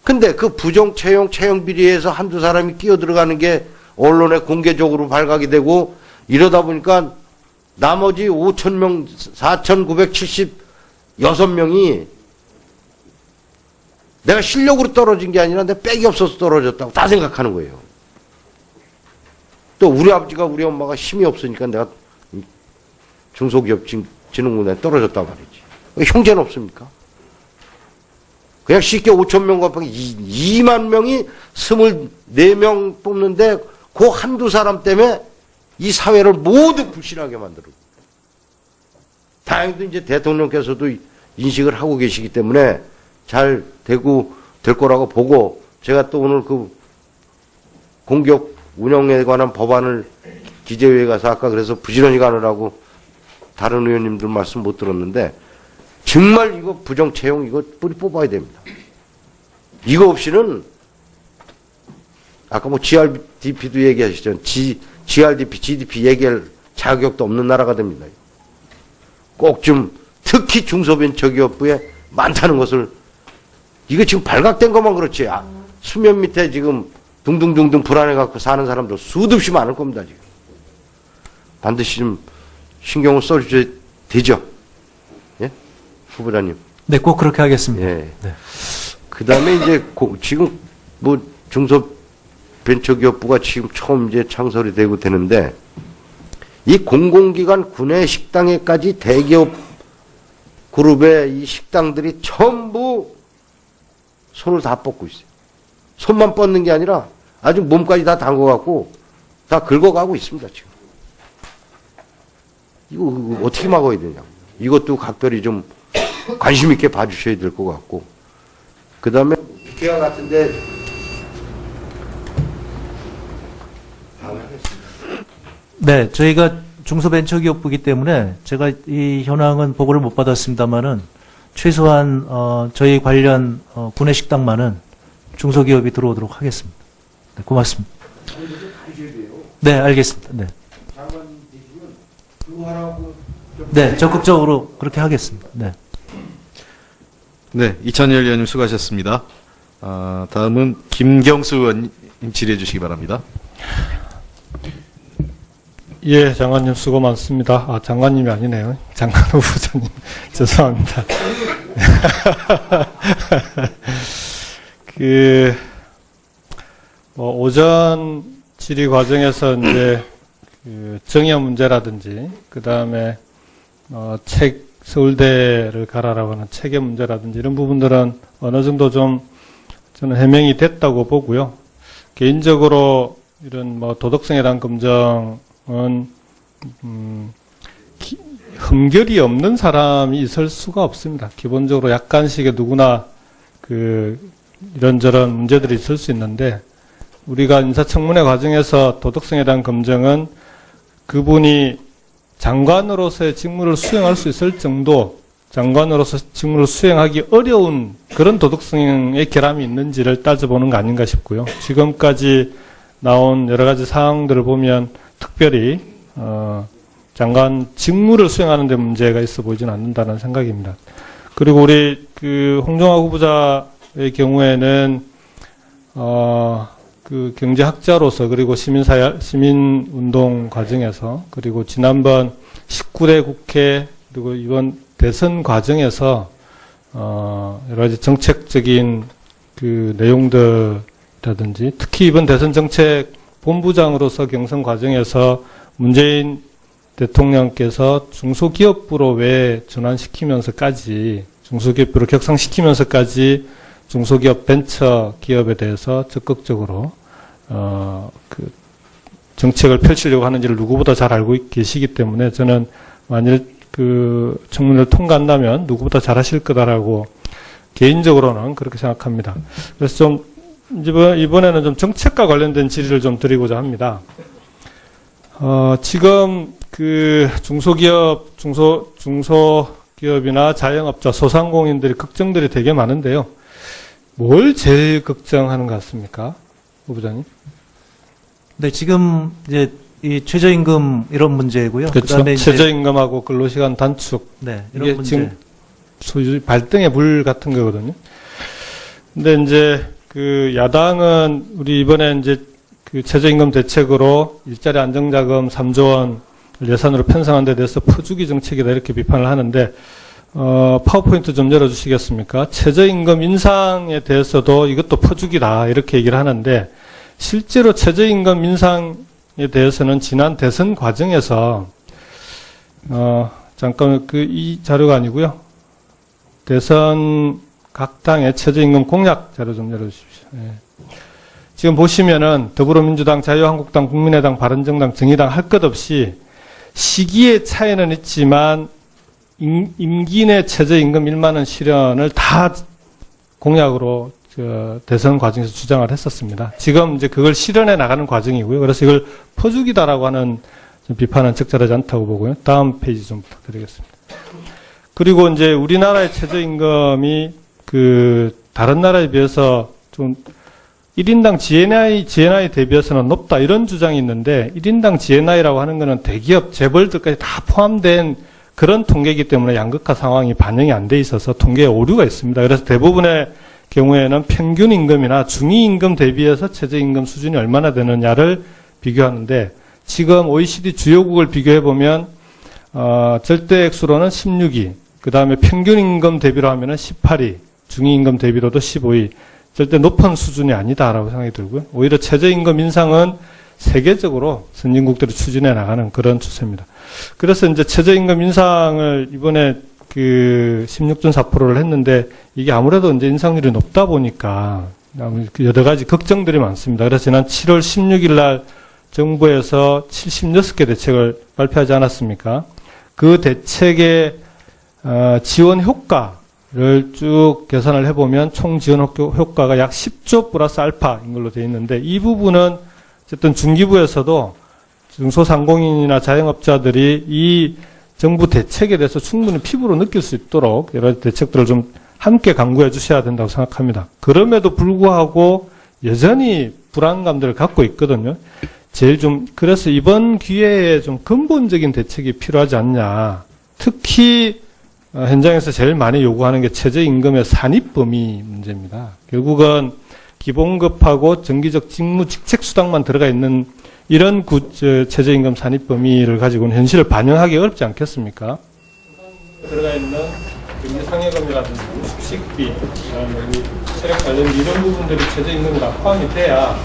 근데 그 부정 채용 비리에서 한두 사람이 끼어 들어가는 게 언론에 공개적으로 발각이 되고 이러다 보니까 나머지 5,000명, 4,976명이 내가 실력으로 떨어진 게 아니라 내 백이 없어서 떨어졌다고 다 생각하는 거예요. 또 우리 아버지가 우리 엄마가 힘이 없으니까 내가 중소기업진흥공단에 떨어졌단 말이지. 형제는 없습니까? 그냥 쉽게 5,000명 곱하기 2만 명이 24명 뽑는데 그 한두 사람 때문에 이 사회를 모두 불신하게 만들고. 다행히도 이제 대통령께서도 인식을 하고 계시기 때문에 잘 될 거라고 보고, 제가 또 오늘 그 공기업 운영에 관한 법안을 기재위에 가서 아까 그래서 부지런히 가느라고 다른 의원님들 말씀 못 들었는데, 정말 이거 부정 채용 이거 뿌리 뽑아야 됩니다. 이거 없이는 아까 뭐 GRDP도 얘기하시죠. GRDP, GDP 얘기할 자격도 없는 나라가 됩니다. 꼭 좀 특히 중소벤처기업부에 많다는 것을 이거 지금 발각된 것만 그렇지 수면 밑에 지금 둥둥둥둥 불안해 갖고 사는 사람도 수도 없이 많을 겁니다. 지금 반드시 좀 신경을 써주셔야 되죠. 예, 후보자님. 네, 꼭 그렇게 하겠습니다. 예. 네. 그다음에 이제 지금 뭐 중소벤처기업부가 지금 처음 이제 창설이 되고 되는데 이 공공기관 구내 식당에까지 대기업 그룹의 이 식당들이 전부 손을 다 뻗고 있어요. 손만 뻗는 게 아니라 아주 몸까지 다 담궈갖고 다 긁어가고 있습니다, 지금. 이거 어떻게 막아야 되냐. 이것도 각별히 좀 관심 있게 봐주셔야 될 것 같고. 그 다음에 국회와 같은데 네, 저희가 중소벤처기업부이기 때문에 제가 이 현황은 보고를 못 받았습니다만은 최소한 저희 관련 구내식당만은 중소기업이 들어오도록 하겠습니다. 네, 고맙습니다. 네, 알겠습니다. 네. 네, 적극적으로 그렇게 하겠습니다. 네. 네, 이찬열 의원님 수고하셨습니다. 다음은 김경수 의원님 질의해 주시기 바랍니다. 예, 장관님 수고 많습니다. 장관님이 아니네요. 장관 후보자님. 죄송합니다. 오전 질의 과정에서 이제 정여 문제라든지, 그 다음에 서울대를 가라라고 하는 책의 문제라든지 이런 부분들은 어느 정도 좀 저는 해명이 됐다고 보고요. 개인적으로 이런 도덕성에 대한 검증은 흠결이 없는 사람이 있을 수가 없습니다. 기본적으로 약간씩의 누구나 이런저런 문제들이 있을 수 있는데 우리가 인사청문회 과정에서 도덕성에 대한 검증은 그분이 장관으로서의 직무를 수행할 수 있을 정도, 장관으로서 직무를 수행하기 어려운 그런 도덕성의 결함이 있는지를 따져보는 거 아닌가 싶고요. 지금까지 나온 여러 가지 사항들을 보면 특별히 장관 직무를 수행하는 데 문제가 있어 보이지는 않는다는 생각입니다. 그리고 우리 홍정화 후보자의 경우에는 경제학자로서 그리고 시민운동 과정에서 그리고 지난번 19대 국회 그리고 이번 대선 과정에서 여러 가지 정책적인 내용들이라든지 특히 이번 대선 정책 본부장으로서 경선 과정에서 문재인 대통령께서 중소기업부로 왜 전환시키면서까지 중소기업부로 격상시키면서까지 중소기업 벤처 기업에 대해서 적극적으로 정책을 펼치려고 하는지를 누구보다 잘 알고 계시기 때문에 저는 만일 청문회를 통과한다면 누구보다 잘 하실 거다라고 개인적으로는 그렇게 생각합니다. 그래서 좀 이번에는 좀 정책과 관련된 질의를 좀 드리고자 합니다. 지금 중소기업이나 자영업자, 소상공인들이 걱정들이 되게 많은데요. 뭘 제일 걱정하는 것 같습니까? 후보자님? 네, 지금 이제 이 최저임금 이런 문제고요. 그렇죠. 그다음에 최저임금하고 근로시간 단축. 네, 이런 이게 문제. 지금 소위 발등의 물 같은 거거든요. 근데 이제 야당은 우리 이번에 이제 최저임금 대책으로 일자리 안정자금 3조 원 예산으로 편성한 데 대해서 퍼주기 정책이다 이렇게 비판을 하는데 파워포인트 좀 열어주시겠습니까? 최저임금 인상에 대해서도 이것도 퍼주기다 이렇게 얘기를 하는데 실제로 최저임금 인상에 대해서는 지난 대선 과정에서 잠깐 이 자료가 아니고요. 대선 각 당의 최저임금 공약 자료 좀 열어주십시오. 예. 지금 보시면은 더불어민주당, 자유한국당, 국민의당, 바른정당, 정의당 할 것 없이 시기의 차이는 있지만 임기 내 최저임금 1만 원 실현을 다 공약으로 대선 과정에서 주장을 했었습니다. 지금 이제 그걸 실현해 나가는 과정이고요. 그래서 이걸 퍼주기다라고 하는 비판은 적절하지 않다고 보고요. 다음 페이지 좀 부탁드리겠습니다. 그리고 이제 우리나라의 최저임금이 다른 나라에 비해서 좀 1인당 GNI 대비해서는 높다 이런 주장이 있는데 1인당 GNI라고 하는 것은 대기업 재벌들까지 다 포함된 그런 통계이기 때문에 양극화 상황이 반영이 안 돼 있어서 통계에 오류가 있습니다. 그래서 대부분의 경우에는 평균 임금이나 중위 임금 대비해서 최저 임금 수준이 얼마나 되느냐를 비교하는데 지금 OECD 주요국을 비교해 보면 절대 액수로는 16위, 그 다음에 평균 임금 대비로 하면은 18위, 중위 임금 대비로도 15위. 절대 높은 수준이 아니다라고 생각이 들고요. 오히려 최저임금 인상은 세계적으로 선진국들이 추진해 나가는 그런 추세입니다. 그래서 이제 최저임금 인상을 이번에 그 16.4%를 했는데 이게 아무래도 이제 인상률이 높다 보니까 여러 가지 걱정들이 많습니다. 그래서 지난 7월 16일 날 정부에서 76개 대책을 발표하지 않았습니까? 그 대책의 지원 효과를 쭉 계산을 해보면 총 지원 효과가 약 10조 플러스 알파인 걸로 되어 있는데 이 부분은 어쨌든 중기부에서도 중소상공인이나 자영업자들이 이 정부 대책에 대해서 충분히 피부로 느낄 수 있도록 여러 대책들을 좀 함께 강구해 주셔야 된다고 생각합니다. 그럼에도 불구하고 여전히 불안감들을 갖고 있거든요. 그래서 이번 기회에 좀 근본적인 대책이 필요하지 않냐. 특히 현장에서 제일 많이 요구하는 게 최저임금의 산입 범위 문제입니다. 결국은 기본급하고 정기적 직무 직책 수당만 들어가 있는 이런 최저임금 산입 범위를 가지고는 현실을 반영하기 어렵지 않겠습니까? 들어가 있는 경제상여금이라든지 숙식비, 체력 관련 이런 부분들이 최저임금에 다 포함이 돼야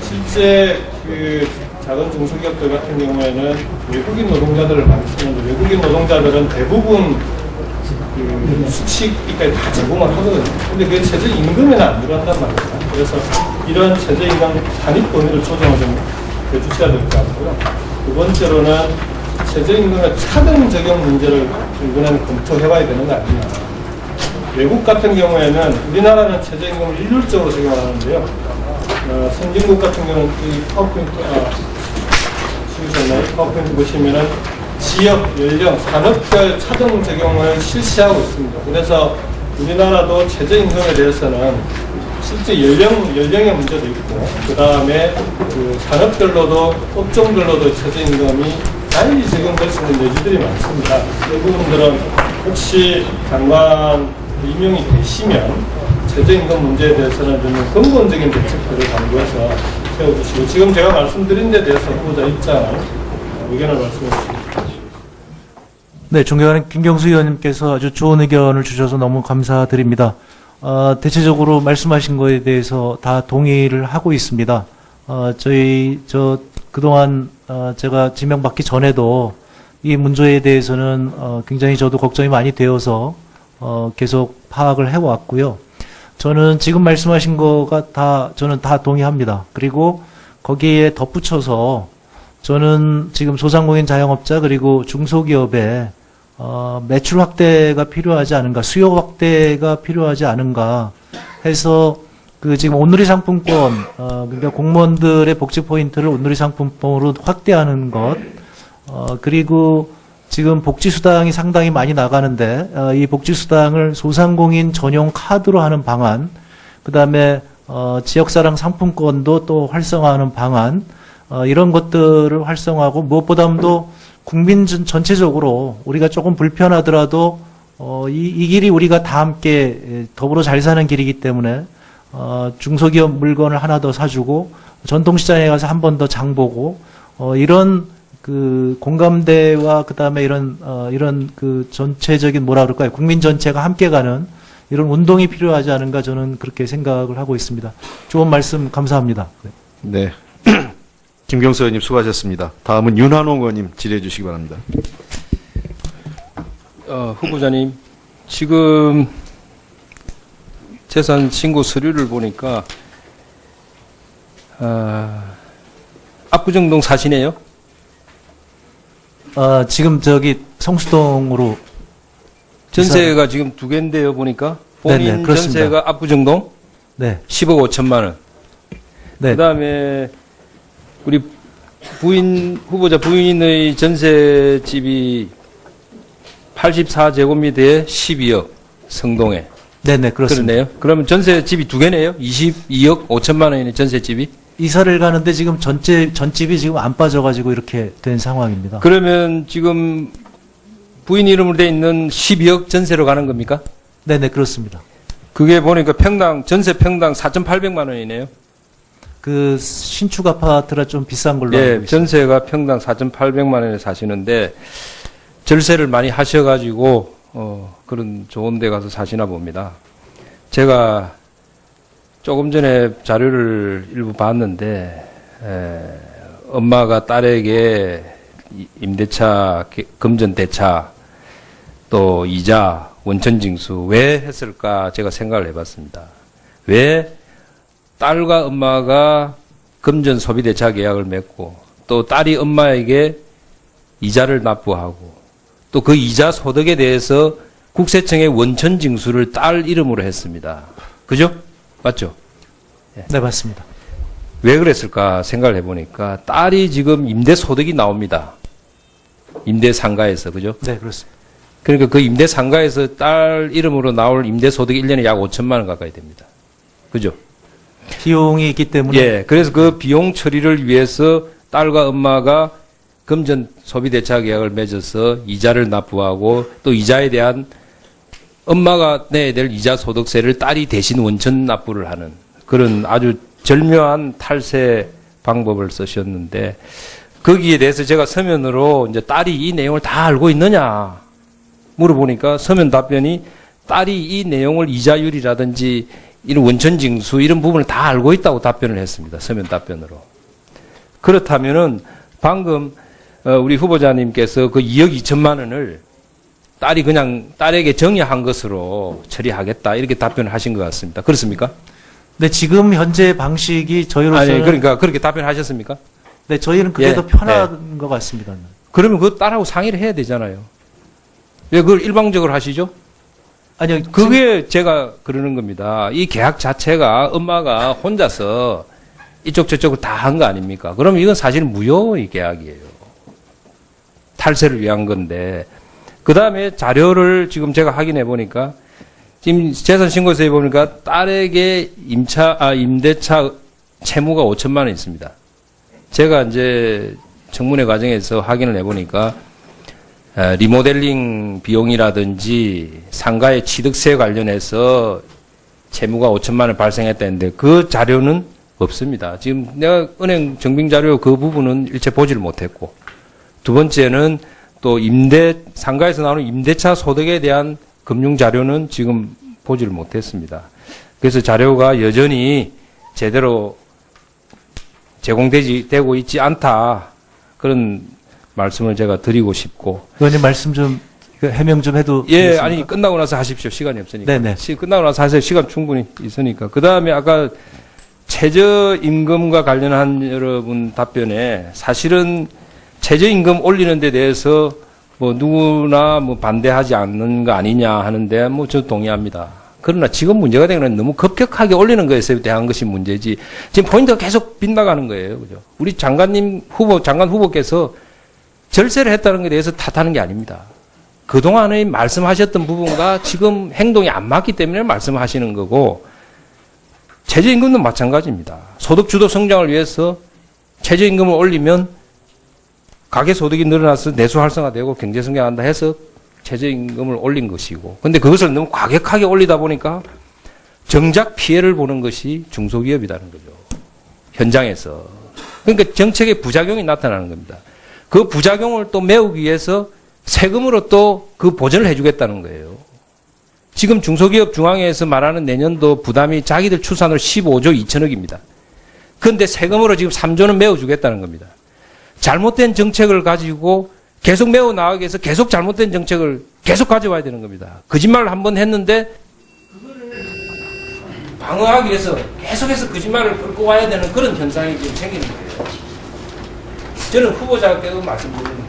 실제 그 작은 중소기업들 같은 경우에는 외국인 노동자들을 많이 쓰는데 외국인 노동자들은 대부분 그 숙식비까지 다 제공을 하거든요. 근데 그게 최저임금에는 안 들어간단 말입니다. 그래서 이런 최저임금 산입 범위를 조정을 좀 해주셔야 될 것 같고요. 두 번째로는 최저임금의 차등 적용 문제를 이번에는 검토해봐야 되는 거 아니냐. 외국 같은 경우에는 우리나라는 최저임금을 일률적으로 적용을 하는데요. 선진국 같은 경우는 이 파워포인트, 파워포인트 보시면은 지역, 연령, 산업별 차등 적용을 실시하고 있습니다. 그래서 우리나라도 최저임금에 대해서는 실제 연령의 문제도 있고, 그 다음에 그 산업별로도, 업종별로도 최저임금이 달리 적용될 수 있는 여지들이 많습니다. 이 부분들은 혹시 장관 임명이 되시면 최저임금 문제에 대해서는 좀 근본적인 대책들을 강구해서 세워주시고, 지금 제가 말씀드린 데 대해서 후보자 입장을, 의견을 말씀해 주십니다. 네, 존경하는 김경수 의원님께서 아주 좋은 의견을 주셔서 너무 감사드립니다. 대체적으로 말씀하신 거에 대해서 다 동의를 하고 있습니다. 그동안, 제가 지명받기 전에도 이 문제에 대해서는, 굉장히 저도 걱정이 많이 되어서, 계속 파악을 해왔고요. 저는 지금 말씀하신 거가 저는 다 동의합니다. 그리고 거기에 덧붙여서 저는 지금 소상공인 자영업자 그리고 중소기업에 매출 확대가 필요하지 않은가, 수요 확대가 필요하지 않은가 해서 지금 온누리 상품권, 그러니까 공무원들의 복지 포인트를 온누리 상품권으로 확대하는 것, 그리고 지금 복지수당이 상당히 많이 나가는데, 이 복지수당을 소상공인 전용 카드로 하는 방안, 그 다음에, 지역사랑 상품권도 또 활성화하는 방안, 이런 것들을 활성화하고, 무엇보다도 국민 전체적으로 우리가 조금 불편하더라도, 이 길이 우리가 다 함께 더불어 잘 사는 길이기 때문에, 중소기업 물건을 하나 더 사주고, 전통시장에 가서 한 번 더 장 보고, 이런 공감대와 그 다음에 이런 전체적인 뭐라 그럴까요? 국민 전체가 함께 가는 이런 운동이 필요하지 않은가 저는 그렇게 생각을 하고 있습니다. 좋은 말씀 감사합니다. 네. 김경수 의원님 수고하셨습니다. 다음은 윤한홍 의원님 질의해 주시기 바랍니다. 후보자님, 지금 재산 신고 서류를 보니까, 압구정동 사시네요? 지금 성수동으로. 전세가 지금 2개인데요, 보니까. 본인 네네, 그렇습니다. 전세가 압구정동? 네. 10억 5천만 원. 네. 그 다음에, 우리 후보자 부인의 전세집이 84제곱미터에 12억, 성동에. 네네, 그렇습니다. 그러네요. 그러면 전세집이 두 개네요. 22억 5천만 원이네, 전세집이. 이사를 가는데 지금 전집이 지금 안 빠져가지고 이렇게 된 상황입니다. 그러면 지금 부인 이름으로 돼 있는 12억 전세로 가는 겁니까? 네네, 그렇습니다. 그게 보니까 전세 평당 4,800만 원이네요. 그 신축 아파트라 좀 비싼 걸로 알고 예, 있습니다. 전세가 평당 4,800만 원에 사시는데 절세를 많이 하셔가지고 그런 좋은 데 가서 사시나 봅니다. 제가 조금 전에 자료를 일부 봤는데 엄마가 딸에게 임대차, 금전대차, 또 이자, 원천징수 왜 했을까 제가 생각을 해봤습니다. 왜 딸과 엄마가 금전 소비대차 계약을 맺고 또 딸이 엄마에게 이자를 납부하고 또 그 이자 소득에 대해서 국세청에 원천징수를 딸 이름으로 했습니다. 그죠? 맞죠? 네, 맞습니다. 왜 그랬을까 생각을 해보니까 딸이 지금 임대소득이 나옵니다. 임대상가에서, 그죠? 네, 그렇습니다. 그러니까 그 임대상가에서 딸 이름으로 나올 임대소득이 1년에 약 5천만 원 가까이 됩니다. 그죠? 비용이 있기 때문에. 예, 그래서 그 비용 처리를 위해서 딸과 엄마가 금전 소비대차 계약을 맺어서 이자를 납부하고 또 이자에 대한 엄마가 내야 될 이자 소득세를 딸이 대신 원천 납부를 하는 그런 아주 절묘한 탈세 방법을 쓰셨는데 거기에 대해서 제가 서면으로 이제 딸이 이 내용을 다 알고 있느냐 물어보니까 서면 답변이 딸이 이 내용을 이자율이라든지 이런 원천징수 이런 부분을 다 알고 있다고 답변을 했습니다. 서면 답변으로. 그렇다면은 방금 우리 후보자님께서 그 2억 2천만 원을 딸이 그냥 딸에게 정의한 것으로 처리하겠다 이렇게 답변을 하신 것 같습니다. 그렇습니까? 네, 지금 현재 방식이 저희로서는. 아니, 그러니까 그렇게 답변하셨습니까? 네, 저희는 그게 예, 더 편한 것 같습니다. 그러면 그 딸하고 상의를 해야 되잖아요. 왜 그걸 일방적으로 하시죠? 아니요, 그게 제가 그러는 겁니다. 이 계약 자체가 엄마가 혼자서 이쪽 저쪽을 다 한 거 아닙니까? 그럼 이건 사실 무효의 계약이에요. 탈세를 위한 건데. 그 다음에 자료를 지금 제가 확인해 보니까 지금 재산신고서에 보니까 딸에게 임대차 채무가 5천만 원 있습니다. 제가 이제 청문회 과정에서 확인을 해보니까 리모델링 비용이라든지 상가의 취득세 관련해서 채무가 5천만 원 발생했다는데 그 자료는 없습니다. 지금 내가 은행 정빙 자료 그 부분은 일체 보지를 못했고 두 번째는 또 상가에서 나오는 임대차 소득에 대한 금융 자료는 지금 보지를 못했습니다. 그래서 자료가 여전히 제대로 제공되고 있지 않다. 그런 말씀을 제가 드리고 싶고. 의원님 말씀 좀 해명 좀 해도. 예, 되겠습니까? 아니 끝나고 나서 하십시오. 시간이 없으니까. 네네. 끝나고 나서 하세요. 시간 충분히 있으니까. 그 다음에 아까 최저임금과 관련한 여러분 답변에 사실은 최저임금 올리는 데 대해서 뭐 누구나 뭐 반대하지 않는 거 아니냐 하는데 뭐 저 동의합니다. 그러나 지금 문제가 되는 건 너무 급격하게 올리는 것에 대한 것이 문제지. 지금 포인트가 계속 빗나가는 거예요. 그죠? 우리 장관 후보께서 절세를 했다는 것에 대해서 탓하는 게 아닙니다. 그동안의 말씀하셨던 부분과 지금 행동이 안 맞기 때문에 말씀하시는 거고, 최저임금도 마찬가지입니다. 소득주도 성장을 위해서 최저임금을 올리면 가계소득이 늘어나서 내수 활성화되고 경제 성장한다 해서 최저임금을 올린 것이고, 근데 그것을 너무 과격하게 올리다 보니까 정작 피해를 보는 것이 중소기업이라는 거죠. 현장에서. 그러니까 정책의 부작용이 나타나는 겁니다. 그 부작용을 또 메우기 위해서 세금으로 또 그 보전을 해주겠다는 거예요. 지금 중소기업 중앙회에서 말하는 내년도 부담이 자기들 추산으로 15조 2천억입니다. 그런데 세금으로 지금 3조는 메워주겠다는 겁니다. 잘못된 정책을 가지고 계속 메워 나가기 위해서 계속 잘못된 정책을 계속 가져와야 되는 겁니다. 거짓말을 한번 했는데 그거를 방어하기 위해서 계속해서 거짓말을 끌고 와야 되는 그런 현상이 지금 생기는 거예요. 저는 후보자께도 말씀드리는 거예요.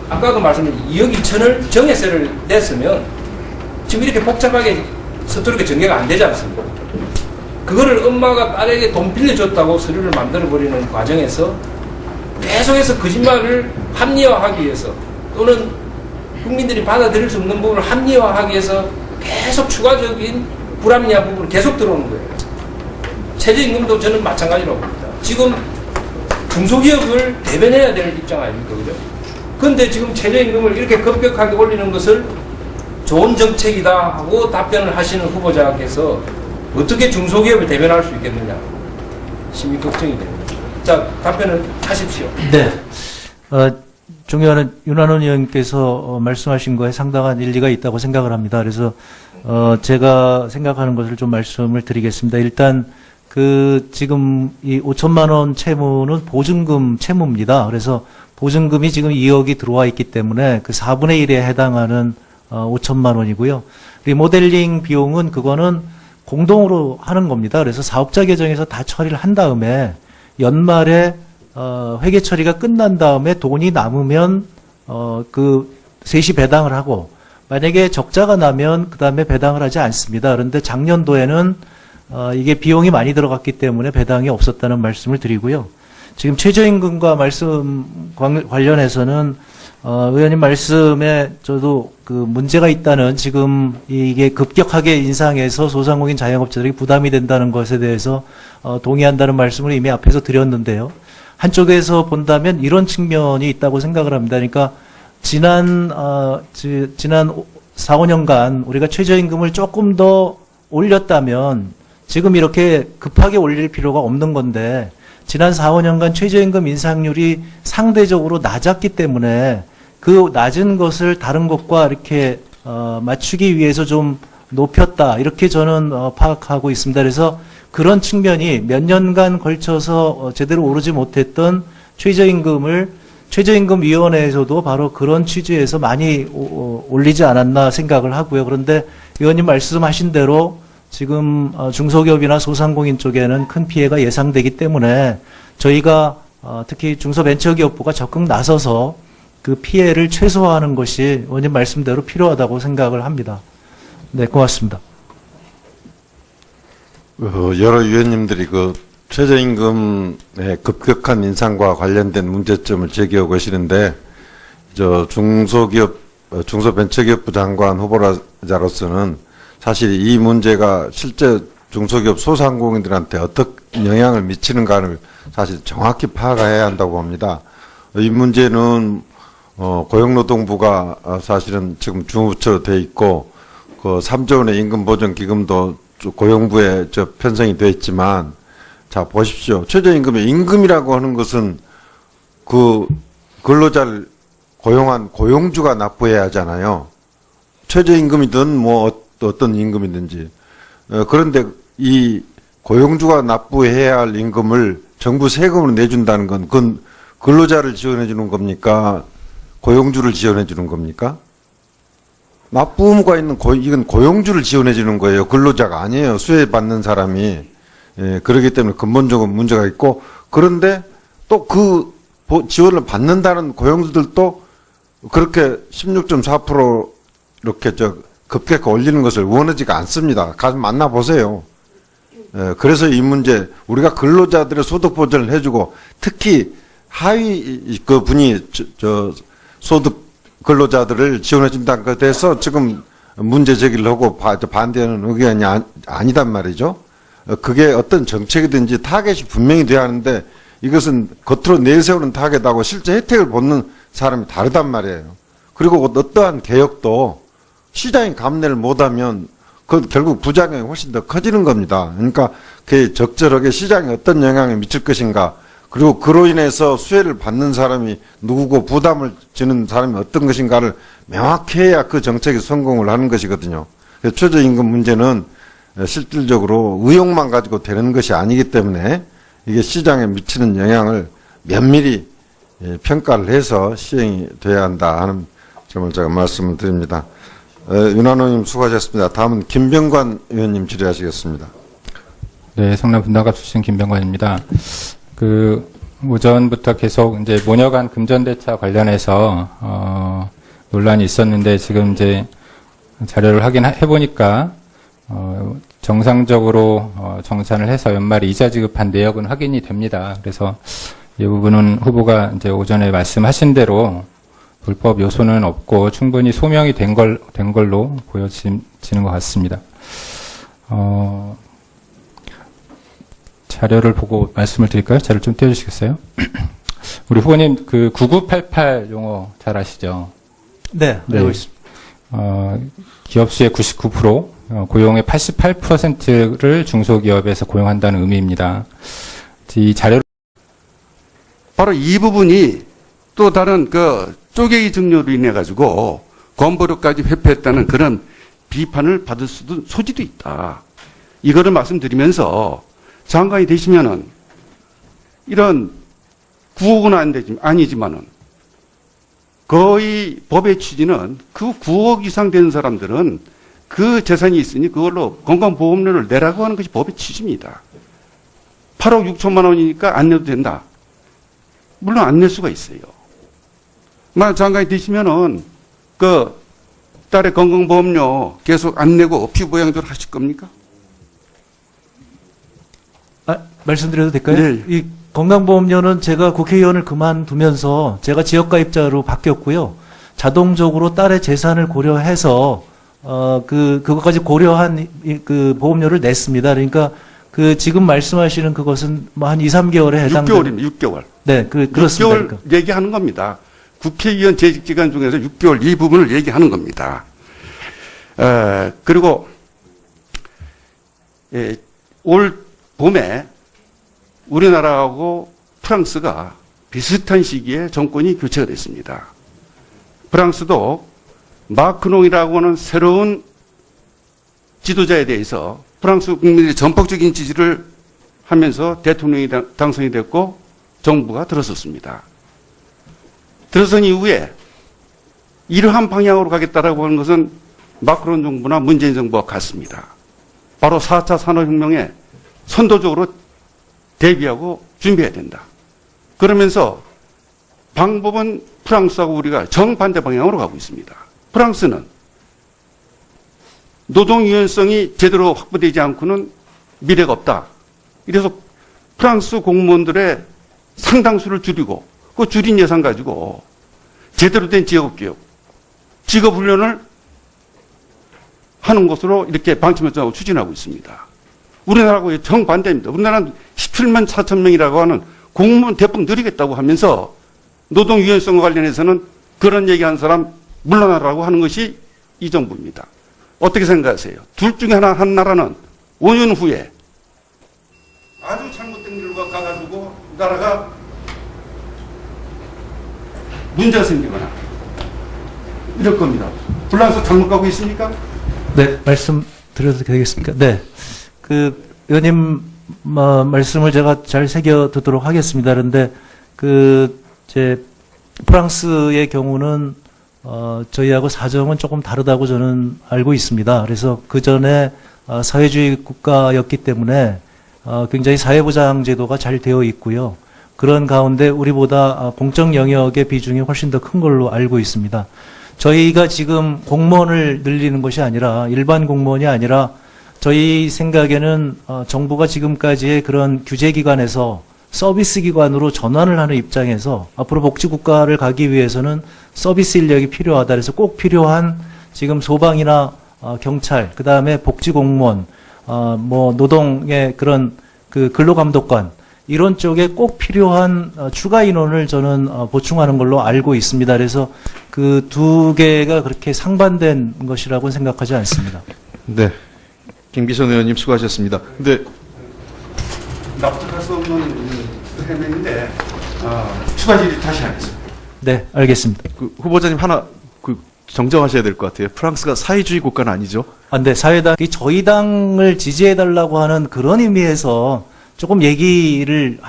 아까도 말씀드린 2억 2천을 정액세를 냈으면 지금 이렇게 복잡하게 서투르게 전개가 안 되지 않습니까? 그거를 엄마가 딸에게 돈 빌려줬다고 서류를 만들어버리는 과정에서 계속해서 거짓말을 합리화하기 위해서 또는 국민들이 받아들일 수 없는 부분을 합리화하기 위해서 계속 추가적인 불합리한 부분이 계속 들어오는 거예요. 최저임금도 저는 마찬가지라고 봅니다. 지금 중소기업을 대변해야 될 입장 아닙니까? 그죠? 그런데 지금 최저임금을 이렇게 급격하게 올리는 것을 좋은 정책이다 하고 답변을 하시는 후보자께서 어떻게 중소기업을 대변할 수 있겠느냐. 심히 걱정이 됩니다. 자, 답변을 하십시오. 네. 존경하는 윤한원 의원께서 말씀하신 거에 상당한 일리가 있다고 생각을 합니다. 그래서 제가 생각하는 것을 좀 말씀을 드리겠습니다. 일단 지금 이 5천만 원 채무는 보증금 채무입니다. 그래서 보증금이 지금 2억이 들어와 있기 때문에 그 4분의 1에 해당하는 5천만 원이고요. 리모델링 비용은 그거는 공동으로 하는 겁니다. 그래서 사업자 계정에서 다 처리를 한 다음에 연말에 회계 처리가 끝난 다음에 돈이 남으면 셋이 배당을 하고, 만약에 적자가 나면 그 다음에 배당을 하지 않습니다. 그런데 작년도에는 이게 비용이 많이 들어갔기 때문에 배당이 없었다는 말씀을 드리고요. 지금 최저임금과 말씀 관련해서는 의원님 말씀에 저도 그 문제가 있다는, 지금 이게 급격하게 인상해서 소상공인 자영업자들이 부담이 된다는 것에 대해서 동의한다는 말씀을 이미 앞에서 드렸는데요. 한쪽에서 본다면 이런 측면이 있다고 생각을 합니다. 그러니까 지난 4, 5년간 우리가 최저임금을 조금 더 올렸다면 지금 이렇게 급하게 올릴 필요가 없는 건데, 지난 4, 5년간 최저임금 인상률이 상대적으로 낮았기 때문에 그 낮은 것을 다른 것과 이렇게 맞추기 위해서 좀 높였다, 이렇게 저는 파악하고 있습니다. 그래서 그런 측면이 몇 년간 걸쳐서 제대로 오르지 못했던 최저임금위원회에서도 바로 그런 취지에서 많이 올리지 않았나 생각을 하고요. 그런데 의원님 말씀하신 대로 지금 중소기업이나 소상공인 쪽에는 큰 피해가 예상되기 때문에 저희가 특히 중소벤처기업부가 적극 나서서 그 피해를 최소화하는 것이 의원님 말씀대로 필요하다고 생각을 합니다. 네, 고맙습니다. 여러 위원님들이 그 최저임금의 급격한 인상과 관련된 문제점을 제기하고 계시는데, 중소벤처기업부 장관 후보자로서는 사실 이 문제가 실제 중소기업 소상공인들한테 어떤 영향을 미치는가를 사실 정확히 파악해야 한다고 봅니다. 이 문제는 고용노동부가 사실은 지금 중후처로 돼 있고, 그 3조 원의 임금보전기금도 고용부에 편성이 되어 있지만, 자 보십시오. 최저임금의 임금이라고 하는 것은 그 근로자를 고용한 고용주가 납부해야 하잖아요. 최저임금이든 뭐 어떤 임금이든지. 그런데 이 고용주가 납부해야 할 임금을 정부 세금으로 내준다는 건 그건 근로자를 지원해 주는 겁니까? 고용주를 지원해 주는 겁니까? 납부 의무가 있는 이건 고용주를 지원해 주는 거예요. 근로자가 아니에요. 수혜받는 사람이. 그렇기 때문에 근본적인 문제가 있고, 그런데 또 그 지원을 받는다는 고용주들도 그렇게 16.4% 이렇게 급격하게 올리는 것을 원하지가 않습니다. 가서 만나보세요. 그래서 이 문제, 우리가 근로자들의 소득 보전을 해주고, 특히 하위 그 분이 소득 근로자들을 지원해준다는 것에 대해서 지금 문제 제기를 하고 반대하는 의견이 아니단 말이죠. 그게 어떤 정책이든지 타겟이 분명히 돼야 하는데, 이것은 겉으로 내세우는 타겟하고 실제 혜택을 보는 사람이 다르단 말이에요. 그리고 어떠한 개혁도 시장이 감내를 못하면 결국 부작용이 훨씬 더 커지는 겁니다. 그러니까 그 적절하게 시장에 어떤 영향을 미칠 것인가, 그리고 그로 인해서 수혜를 받는 사람이 누구고 부담을 지는 사람이 어떤 것인가를 명확히 해야 그 정책이 성공을 하는 것이거든요. 최저임금 문제는 실질적으로 의욕만 가지고 되는 것이 아니기 때문에 이게 시장에 미치는 영향을 면밀히 평가를 해서 시행이 돼야 한다 하는 점을 제가 말씀을 드립니다. 윤한호 의원님 수고하셨습니다. 다음은 김병관 의원님 질의하시겠습니다. 네, 성남 분당갑 출신 김병관입니다. 오전부터 계속 이제 모녀간 금전대차 관련해서 논란이 있었는데, 지금 이제 자료를 확인해 보니까 정상적으로 정산을 해서 연말에 이자 지급한 내역은 확인이 됩니다. 그래서 이 부분은 후보가 이제 오전에 말씀하신 대로 불법 요소는 없고 충분히 소명이 된 걸로 보여지는 것 같습니다. 자료를 보고 말씀을 드릴까요? 자료를 좀 띄워주시겠어요? 우리 후보님 그 9988 용어 잘 아시죠? 네, 알고 있습니다. 기업 수의 99%, 고용의 88%를 중소기업에서 고용한다는 의미입니다. 이 자료 바로 이 부분이 또 다른 그 쪼개기 증료로 인해 가지고 건보료까지 회피했다는 그런 비판을 받을 수도 소지도 있다. 이거를 말씀드리면서 장관이 되시면은 이런 9억은 아니지만은 거의 법의 취지는 그 9억 이상 되는 사람들은 그 재산이 있으니 그걸로 건강보험료를 내라고 하는 것이 법의 취지입니다. 8억 6천만 원이니까 안 내도 된다. 물론 안 낼 수가 있어요. 만약 장관이 되시면은 그 딸의 건강보험료 계속 안 내고 피부양도를 하실 겁니까? 말씀드려도 될까요? 네. 이 건강보험료는 제가 국회의원을 그만두면서 제가 지역가입자로 바뀌었고요. 자동적으로 딸의 재산을 고려해서 그것까지 고려한 그 보험료를 냈습니다. 그러니까 그 지금 말씀하시는 그것은 뭐 한 2, 3개월에 해당되는 6개월입니다. 6개월. 네, 그렇습니다. 6개월 얘기하는 겁니다. 국회의원 재직 기간 중에서 6개월 이 부분을 얘기하는 겁니다. 그리고 올 봄에 우리나라하고 프랑스가 비슷한 시기에 정권이 교체가 됐습니다. 프랑스도 마크롱이라고 하는 새로운 지도자에 대해서 프랑스 국민들이 전폭적인 지지를 하면서 대통령이 당선이 됐고 정부가 들어섰습니다. 들어선 이후에 이러한 방향으로 가겠다라고 하는 것은 마크롱 정부나 문재인 정부와 같습니다. 바로 4차 산업혁명에 선도적으로 대비하고 준비해야 된다. 그러면서 방법은 프랑스하고 우리가 정반대 방향으로 가고 있습니다. 프랑스는 노동 유연성이 제대로 확보되지 않고는 미래가 없다. 이래서 프랑스 공무원들의 상당수를 줄이고 그 줄인 예산 가지고 제대로 된 지역교육, 직업훈련을 하는 것으로 이렇게 방침을 추진하고 있습니다. 우리나라하고 정반대입니다. 우리나라는 17만 4천 명이라고 하는 공무원 대폭 늘리겠다고 하면서 노동 유연성과 관련해서는 그런 얘기하는 사람 물러나라고 하는 것이 이 정부입니다. 어떻게 생각하세요? 둘 중에 한 나라는 5년 후에 아주 잘못된 길로 가가지고 나라가 문제가 생기거나 이럴 겁니다. 불란서 잘못 가고 있습니까? 네, 말씀 드려도 되겠습니까? 네. 그, 의원님, 말씀을 제가 잘 새겨 듣도록 하겠습니다. 그런데, 프랑스의 경우는, 저희하고 사정은 조금 다르다고 저는 알고 있습니다. 그래서 그 전에, 사회주의 국가였기 때문에, 굉장히 사회보장 제도가 잘 되어 있고요. 그런 가운데 우리보다 공적 영역의 비중이 훨씬 더 큰 걸로 알고 있습니다. 저희가 지금 공무원을 늘리는 것이 아니라 일반 공무원이 아니라 저희 생각에는 정부가 지금까지의 그런 규제기관에서 서비스기관으로 전환을 하는 입장에서 앞으로 복지국가를 가기 위해서는 서비스 인력이 필요하다. 그래서 꼭 필요한 지금 소방이나 경찰, 그 다음에 복지공무원, 노동의 그런 그 근로감독관 이런 쪽에 꼭 필요한 추가 인원을 저는 보충하는 걸로 알고 있습니다. 그래서 그 두 개가 그렇게 상반된 것이라고 생각하지 않습니다. 네. 김기선 의원님 수고하셨습니다. 근데 납득할 수 없는 해명인데 추가 질의 다시 하겠습니다. 네, 알겠습니다. 그 후보자님 하나 정정하셔야 될 것 같아요. 프랑스가 사회주의 국가는 아니죠? 네, 사회당이 저희 당을 지지해달라고 하는 그런 의미에서 조금 얘기를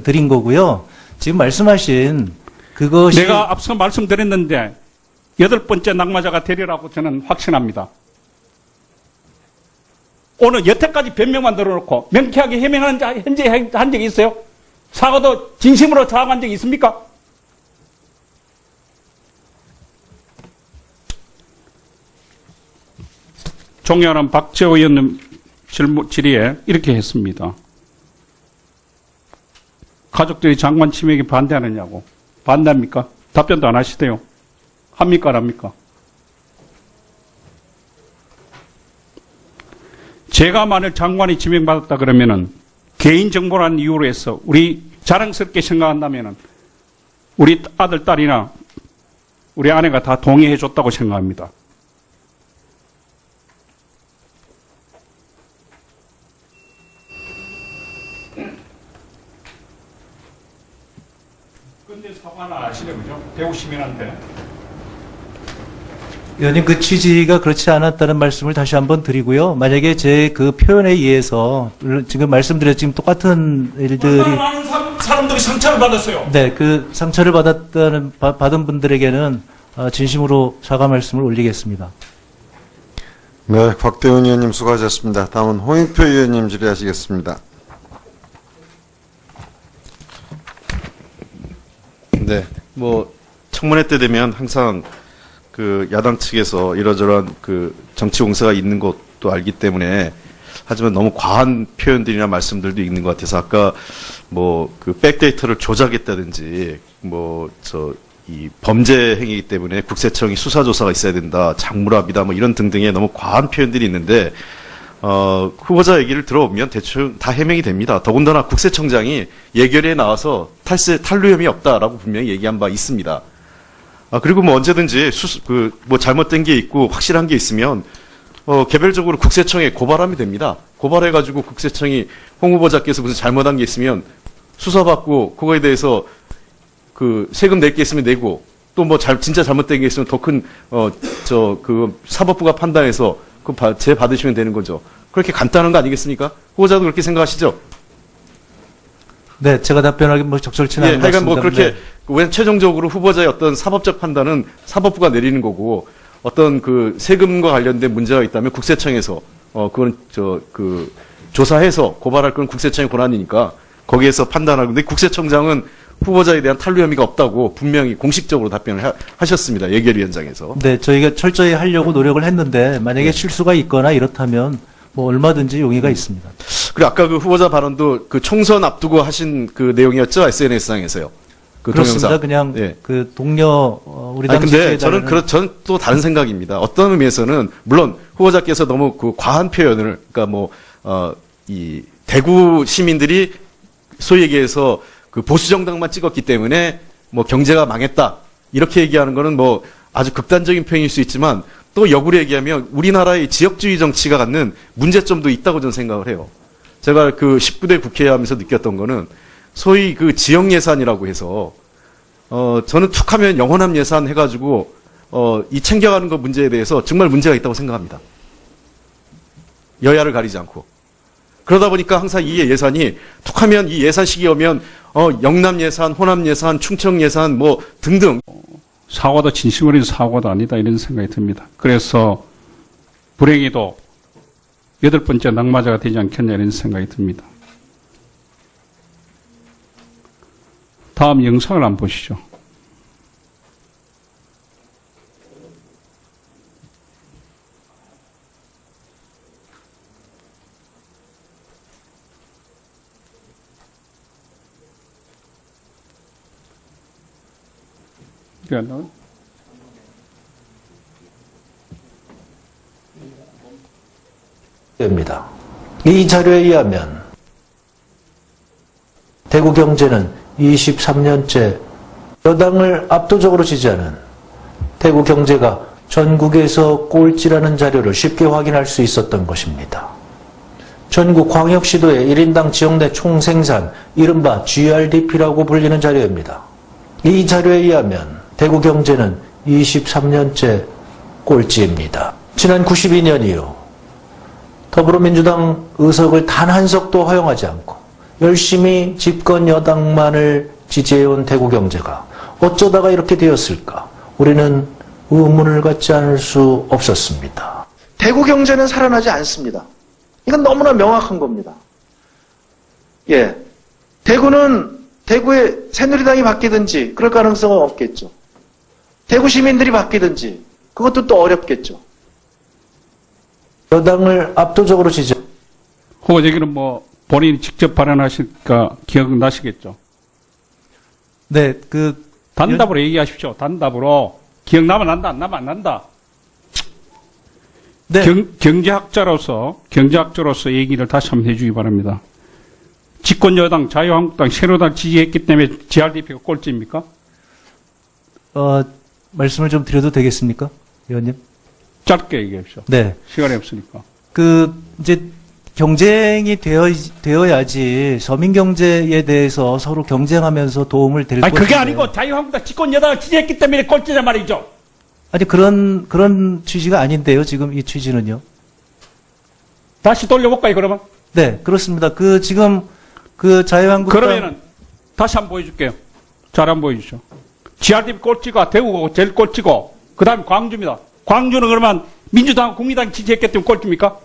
드린 거고요. 지금 말씀하신 그것이. 내가 앞서 말씀드렸는데, 8번째 낙마자가 되리라고 저는 확신합니다. 오늘 여태까지 변명만 들어놓고 명쾌하게 해명한 현재 한 적이 있어요? 사과도 진심으로 자항한 적이 있습니까? 존경하는 박재호 의원님 질의에 이렇게 했습니다. 가족들이 장관 치맥에 반대하느냐고. 반대합니까? 답변도 안 하시대요. 합니까, 안 합니까? 제가 만일 장관이 지명받았다 그러면은 개인정보라는 이유로 해서 우리 자랑스럽게 생각한다면은 우리 아들, 딸이나 우리 아내가 다 동의해 줬다고 생각합니다. 근데 사과는 안 하시네, 그죠? 대구 시민한테. 의원님 그 취지가 그렇지 않았다는 말씀을 다시 한번 드리고요. 만약에 제 그 표현에 의해서 지금 말씀드렸 지금 똑같은 일들이 많은 사람들이 상처를 받았어요. 네, 그 상처를 받은 분들에게는 진심으로 사과 말씀을 올리겠습니다. 네, 곽대훈 의원님 수고하셨습니다. 다음은 홍익표 의원님 질의하시겠습니다. 네, 뭐 청문회 때 되면 항상 그 야당 측에서 이러저러한 그 정치 공세가 있는 것도 알기 때문에 하지만 너무 과한 표현들이나 말씀들도 있는 것 같아서 아까 뭐 그 백데이터를 조작했다든지 뭐 이 범죄 행위이기 때문에 국세청이 수사 조사가 있어야 된다, 장물합이다 뭐 이런 등등의 너무 과한 표현들이 있는데 후보자 얘기를 들어보면 대충 다 해명이 됩니다. 더군다나 국세청장이 예결위에 나와서 탈루 혐의 없다라고 분명히 얘기한 바 있습니다. 그리고 뭐 언제든지 뭐 잘못된 게 있고 확실한 게 있으면 개별적으로 국세청에 고발하면 됩니다. 고발해가지고 국세청이 홍 후보자께서 무슨 잘못한 게 있으면 수사받고 그거에 대해서 그 세금 낼 게 있으면 내고 또 뭐 진짜 잘못된 게 있으면 더 큰 그 사법부가 판단해서 그 재받으시면 되는 거죠. 그렇게 간단한 거 아니겠습니까? 후보자도 그렇게 생각하시죠? 네, 제가 답변하기 뭐 적절치 않은 하여간 뭐 말씀인데, 그렇게 왜 최종적으로 후보자의 어떤 사법적 판단은 사법부가 내리는 거고 어떤 그 세금과 관련된 문제가 있다면 국세청에서 그건 그 조사해서 고발할 건 국세청의 권한이니까 거기에서 판단하고 근데 국세청장은 후보자에 대한 탈루 혐의가 없다고 분명히 공식적으로 답변을 하셨습니다. 예결위원장에서. 네, 저희가 철저히 하려고 노력을 했는데 만약에 실수가 있거나 이렇다면 뭐 얼마든지 용의가 있습니다. 그리고 아까 그 후보자 발언도 그 총선 앞두고 하신 그 내용이었죠? SNS상에서요. 그 그렇습니다. 동영상. 그냥 예. 그 동료 우리 당 근데 지지자들은 저는 또 다른 생각입니다. 어떤 의미에서는 물론 후보자께서 너무 그 과한 표현을 그러니까 뭐 이 대구 시민들이 소위 얘기해서 그 보수 정당만 찍었기 때문에 뭐 경제가 망했다 이렇게 얘기하는 거는 뭐 아주 극단적인 표현일 수 있지만 또 역으로 얘기하면 우리나라의 지역주의 정치가 갖는 문제점도 있다고 저는 생각을 해요. 제가 그 19대 국회 하면서 느꼈던 거는 소위 그 지역 예산이라고 해서 저는 툭하면 영원함 예산 해가지고 이 챙겨가는 거 문제에 대해서 정말 문제가 있다고 생각합니다. 여야를 가리지 않고. 그러다 보니까 항상 이 예산이 툭하면 이 예산 시기 오면 영남 예산, 호남 예산, 충청 예산 뭐 등등 사과도 진심 어린 사과도 아니다 이런 생각이 듭니다. 그래서 불행히도 8번째 낙마자가 되지 않겠냐 이런 생각이 듭니다. 다음 영상을 한번 보시죠. 됩니다. 이 자료에 의하면 대구경제는 23년째 여당을 압도적으로 지지하는 대구경제가 전국에서 꼴찌라는 자료를 쉽게 확인할 수 있었던 것입니다. 전국 광역시도의 1인당 지역 내 총생산, 이른바 GRDP라고 불리는 자료입니다. 이 자료에 의하면 대구경제는 23년째 꼴찌입니다. 지난 92년 이후 더불어민주당 의석을 단 한 석도 허용하지 않고 열심히 집권 여당만을 지지해온 대구경제가 어쩌다가 이렇게 되었을까? 우리는 의문을 갖지 않을 수 없었습니다. 대구 경제는 살아나지 않습니다. 이건 너무나 명확한 겁니다. 예. 대구에 새누리당이 바뀌든지 그럴 가능성은 없겠죠. 대구 시민들이 바뀌든지 그것도 또 어렵겠죠. 여당을 압도적으로 지지. 후보자 얘기는 뭐 본인이 직접 발언하실까 기억나시겠죠? 네, 단답으로 얘기하십시오. 단답으로 기억나면 난다, 안 나면 안 난다. 네. 경제학자로서 얘기를 다시 한번 해주기 바랍니다. 집권여당, 자유한국당, 새누리당 지지했기 때문에 GRDP가 꼴찌입니까? 말씀을 좀 드려도 되겠습니까? 의원님? 짧게 얘기하십시오. 네. 시간이 없으니까. 이제 경쟁이 되어야지 서민 경제에 대해서 서로 경쟁하면서 도움을 될 아니, 것인데. 그게 아니고 자유한국당 집권여당을 지지했기 때문에 꼴찌란 말이죠. 아니, 그런 취지가 아닌데요, 지금 이 취지는요. 다시 돌려볼까요, 그러면? 네, 그렇습니다. 지금 자유한국당. 그러면은, 다시 한번 보여줄게요. 잘 한번 보여주시죠. GRDP 꼴찌가 대구고 제일 꼴찌고, 그 다음에 광주입니다. 광주는 그러면 민주당, 국민당 지지했기 때문에 꼴찌입니까?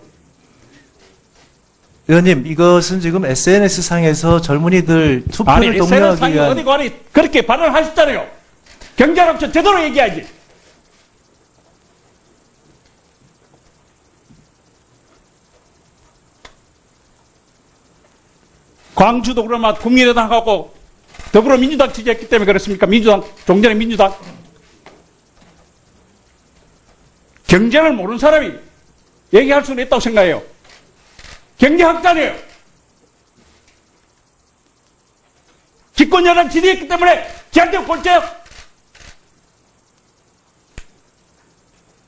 의원님, 이것은 지금 SNS상에서 젊은이들 투표를 아니, 독려하기 SNS상에 위한. 어디 가니 그렇게 발언하셨잖아요. 경제학적 제대로 얘기하지. 광주도 그러면 국민의당하고 더불어민주당 지지했기 때문에 그렇습니까? 민주당, 종전의 민주당. 경제를 모르는 사람이 얘기할 수는 있다고 생각해요. 경제학자네요. 집권여당 지지했기 때문에 저한테 꼴찌예요.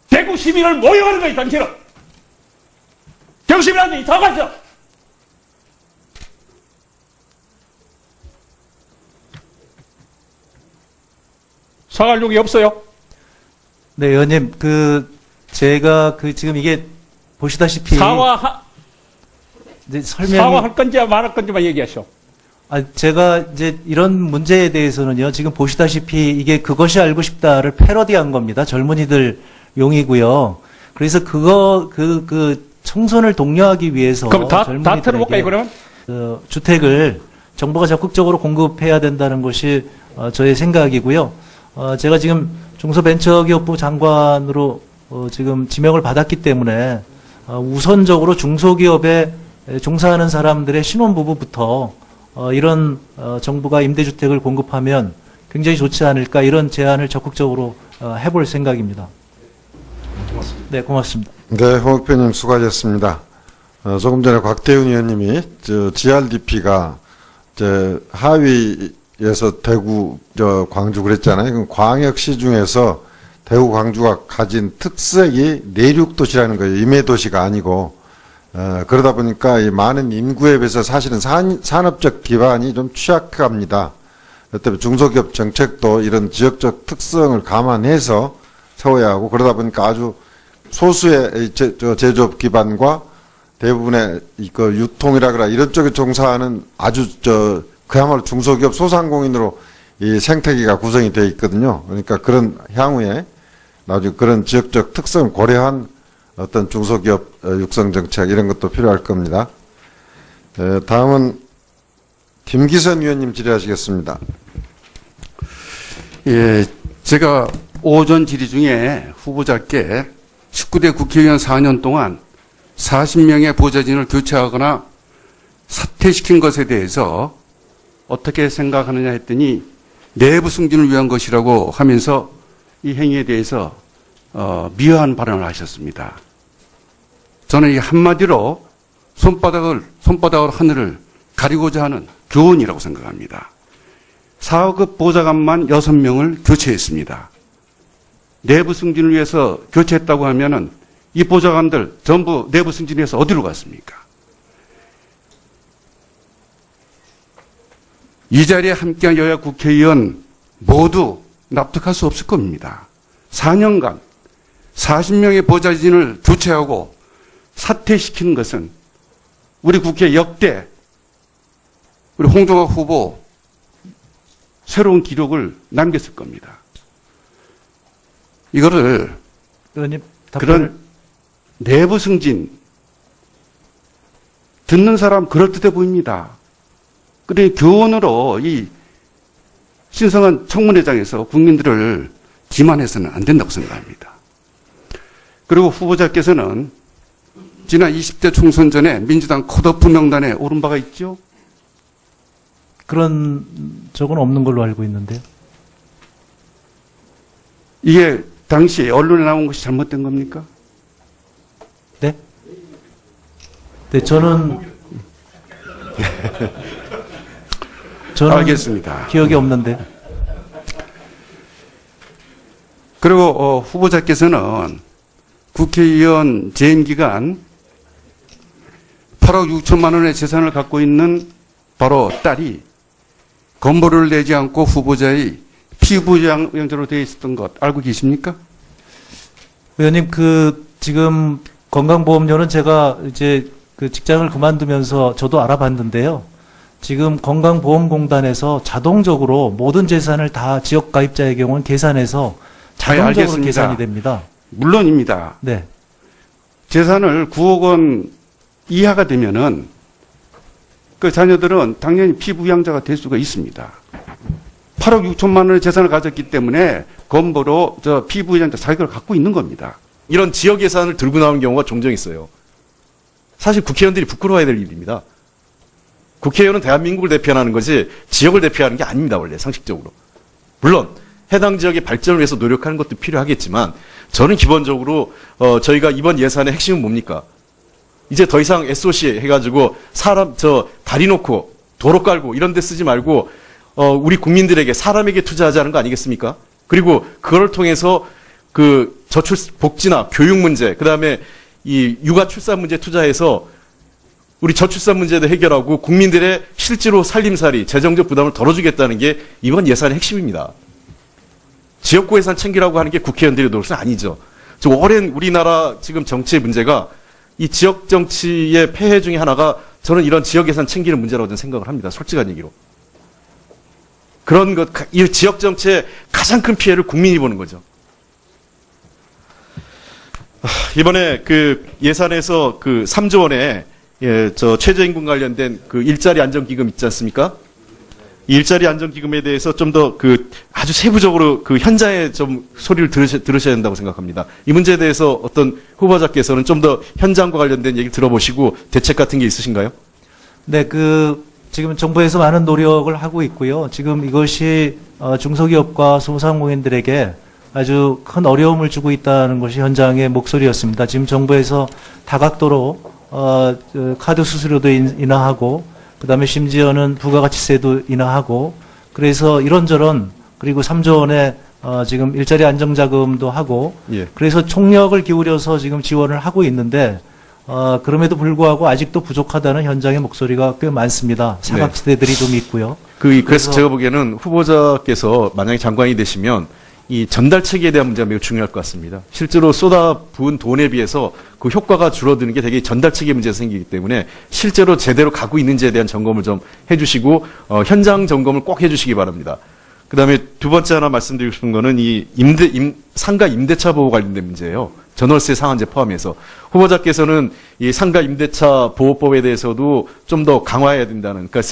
대구 시민을 모욕하는 거예요, 당신은. 대구 시민한테 사과하죠. 사과할 용이 없어요. 네, 의원님, 제가 지금 이게 보시다시피. 이제 사과할 건지 말할 건지만 얘기하시오. 제가 이제 이런 문제에 대해서는요, 지금 보시다시피 이게 그것이 알고 싶다를 패러디한 겁니다. 젊은이들 용이고요. 그래서 청소를 독려하기 위해서. 그럼 다 들어볼까요, 그러면? 주택을 정부가 적극적으로 공급해야 된다는 것이 저의 생각이고요. 제가 지금 중소벤처기업부 장관으로 지금 지명을 받았기 때문에 우선적으로 중소기업에 종사하는 사람들의 신혼부부부터 이런 정부가 임대주택을 공급하면 굉장히 좋지 않을까, 이런 제안을 적극적으로 해볼 생각입니다. 네, 고맙습니다. 네, 홍익표님 수고하셨습니다. 조금 전에 곽태훈 의원님이 GRDP가 하위에서 대구, 광주 그랬잖아요. 그럼 광역시 중에서 대구, 광주가 가진 특색이 내륙도시라는 거예요. 임해도시가 아니고. 그러다 보니까 이 많은 인구에 비해서 사실은 산업적 기반이 좀 취약합니다. 그렇다면 중소기업 정책도 이런 지역적 특성을 감안해서 세워야 하고, 그러다 보니까 아주 소수의 제조업 기반과 대부분의 유통이라거나 이런 쪽에 종사하는 아주 그야말로 중소기업 소상공인으로 이 생태계가 구성이 되어 있거든요. 그러니까 그런 향후에 나중에 그런 지역적 특성을 고려한 어떤 중소기업 육성 정책 이런 것도 필요할 겁니다. 다음은 김기선 의원님 질의하시겠습니다. 예, 제가 오전 질의 중에 후보자께 19대 국회의원 4년 동안 40명의 보좌진을 교체하거나 사퇴시킨 것에 대해서 어떻게 생각하느냐 했더니 내부 승진을 위한 것이라고 하면서 이 행위에 대해서 미화한 발언을 하셨습니다. 저는 이 한마디로 손바닥으로 하늘을 가리고자 하는 교훈이라고 생각합니다. 4급 보좌관만 6명을 교체했습니다. 내부 승진을 위해서 교체했다고 하면은 이 보좌관들 전부 내부 승진해서 어디로 갔습니까? 이 자리에 함께한 여야 국회의원 모두 납득할 수 없을 겁니다. 4년간 40명의 보좌진을 교체하고 사퇴시키는 것은 우리 국회 역대 우리 홍종학 후보 새로운 기록을 남겼을 겁니다. 이거를 의원님, 그런 내부 승진 듣는 사람 그럴듯해 보입니다. 그래 교훈으로 이 신성한 청문회장에서 국민들을 기만해서는 안 된다고 생각합니다. 그리고 후보자께서는 지난 20대 총선 전에 민주당 컷오프 명단에 오른 바가 있죠? 그런 적은 없는 걸로 알고 있는데요. 이게 당시 언론에 나온 것이 잘못된 겁니까? 네? 네, 저는 알겠습니다. 기억이 없는데. 그리고 후보자께서는 국회의원 재임 기간 8억 6천만 원의 재산을 갖고 있는 바로 딸이 건보료를 내지 않고 후보자의 피부양자로 되어 있었던 것 알고 계십니까? 의원님, 지금 건강보험료는 제가 이제 그 직장을 그만두면서 저도 알아봤는데요. 지금 건강보험공단에서 자동적으로 모든 재산을 다 지역 가입자의 경우는 계산해서 자동적으로 알겠습니다. 계산이 됩니다. 물론입니다. 네. 재산을 9억 원 이하가 되면은 그 자녀들은 당연히 피부양자가 될 수가 있습니다. 8억 6천만 원의 재산을 가졌기 때문에 건보로 피부양자 자격을 갖고 있는 겁니다. 이런 지역 예산을 들고 나오는 경우가 종종 있어요. 사실 국회의원들이 부끄러워야 될 일입니다. 국회의원은 대한민국을 대표하는 거지 지역을 대표하는 게 아닙니다. 원래 상식적으로. 물론 해당 지역의 발전을 위해서 노력하는 것도 필요하겠지만 저는 기본적으로 저희가 이번 예산의 핵심은 뭡니까? 이제 더 이상 SOC 해가지고 사람 다리 놓고 도로 깔고 이런 데 쓰지 말고 우리 국민들에게 사람에게 투자하자는 거 아니겠습니까? 그리고 그걸 통해서 그 저출 복지나 교육 문제, 그다음에 이 육아 출산 문제 투자해서 우리 저출산 문제도 해결하고 국민들의 실제로 살림살이, 재정적 부담을 덜어주겠다는 게 이번 예산의 핵심입니다. 지역구 예산 챙기라고 하는 게 국회의원들의 노릇은 아니죠. 저 오랜 우리나라 지금 정치의 문제가 이 지역 정치의 폐해 중에 하나가 저는 이런 지역 예산 챙기는 문제라고 저는 생각을 합니다. 솔직한 얘기로. 그런 것, 이 지역 정치의 가장 큰 피해를 국민이 보는 거죠. 이번에 그 예산에서 그 3조 원의 최저임금 관련된 그 일자리 안정기금 있지 않습니까? 이 일자리 안정기금에 대해서 좀 더 아주 세부적으로 그 현장에 좀 소리를 들으셔야 된다고 생각합니다. 이 문제에 대해서 어떤 후보자께서는 좀 더 현장과 관련된 얘기를 들어보시고 대책 같은 게 있으신가요? 네, 지금 정부에서 많은 노력을 하고 있고요. 지금 이것이 중소기업과 소상공인들에게 아주 큰 어려움을 주고 있다는 것이 현장의 목소리였습니다. 지금 정부에서 다각도로 카드 수수료도 인하하고 그다음에 심지어는 부가가치세도 인하하고 그래서 이런저런 그리고 3조 원의 지금 일자리 안정자금도 하고 예. 그래서 총력을 기울여서 지금 지원을 하고 있는데 그럼에도 불구하고 아직도 부족하다는 현장의 목소리가 꽤 많습니다. 사각지대들이 좀 있고요. 그래서 제가 보기에는 후보자께서 만약에 장관이 되시면 이 전달 체계에 대한 문제가 매우 중요할 것 같습니다. 실제로 쏟아부은 돈에 비해서 그 효과가 줄어드는 게 되게 전달 체계 문제가 생기기 때문에 실제로 제대로 가고 있는지에 대한 점검을 좀 해주시고 현장 점검을 꼭 해주시기 바랍니다. 그다음에 두 번째 하나 말씀드리고 싶은 거는 이 상가 임대차 보호 관련된 문제예요. 전월세 상한제 포함해서 후보자께서는 이 상가 임대차 보호법에 대해서도 좀 더 강화해야 된다는 그러니까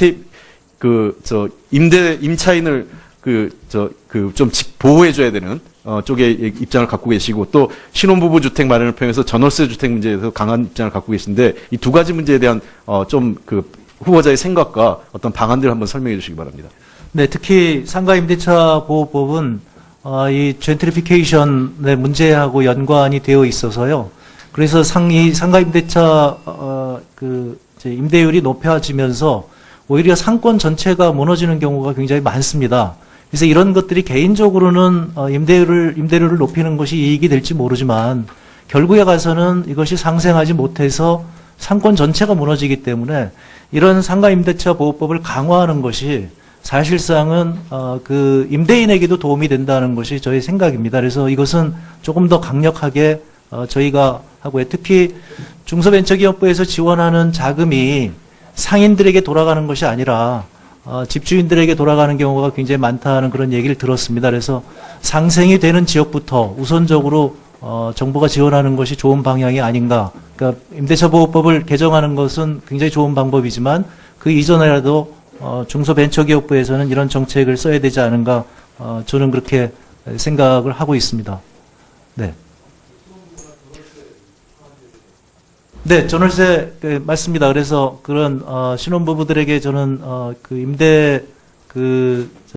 임차인을 좀 보호해줘야 되는 쪽의 입장을 갖고 계시고 또 신혼부부 주택 마련을 통해서 전월세 주택 문제에 대해서 강한 입장을 갖고 계신데 이 두 가지 문제에 대한 후보자의 생각과 어떤 방안들을 한번 설명해 주시기 바랍니다. 네, 특히 상가 임대차 보호법은 이 젠트리피케이션의 문제하고 연관이 되어 있어서요. 그래서 상가 임대차 임대율이 높아지면서 오히려 상권 전체가 무너지는 경우가 굉장히 많습니다. 그래서 이런 것들이 개인적으로는 임대료를 높이는 것이 이익이 될지 모르지만 결국에 가서는 이것이 상생하지 못해서 상권 전체가 무너지기 때문에 이런 상가 임대차 보호법을 강화하는 것이 사실상은 임대인에게도 도움이 된다는 것이 저의 생각입니다. 그래서 이것은 조금 더 강력하게 저희가 하고요. 특히 중소벤처기업부에서 지원하는 자금이 상인들에게 돌아가는 것이 아니라 집주인들에게 돌아가는 경우가 굉장히 많다는 그런 얘기를 들었습니다. 그래서 상생이 되는 지역부터 우선적으로 정부가 지원하는 것이 좋은 방향이 아닌가. 그러니까 임대차 보호법을 개정하는 것은 굉장히 좋은 방법이지만 그 이전에라도 중소벤처기업부에서는 이런 정책을 써야 되지 않은가. 저는 그렇게 생각을 하고 있습니다. 네. 네, 전월세 맞습니다. 그래서 그런 신혼부부들에게 저는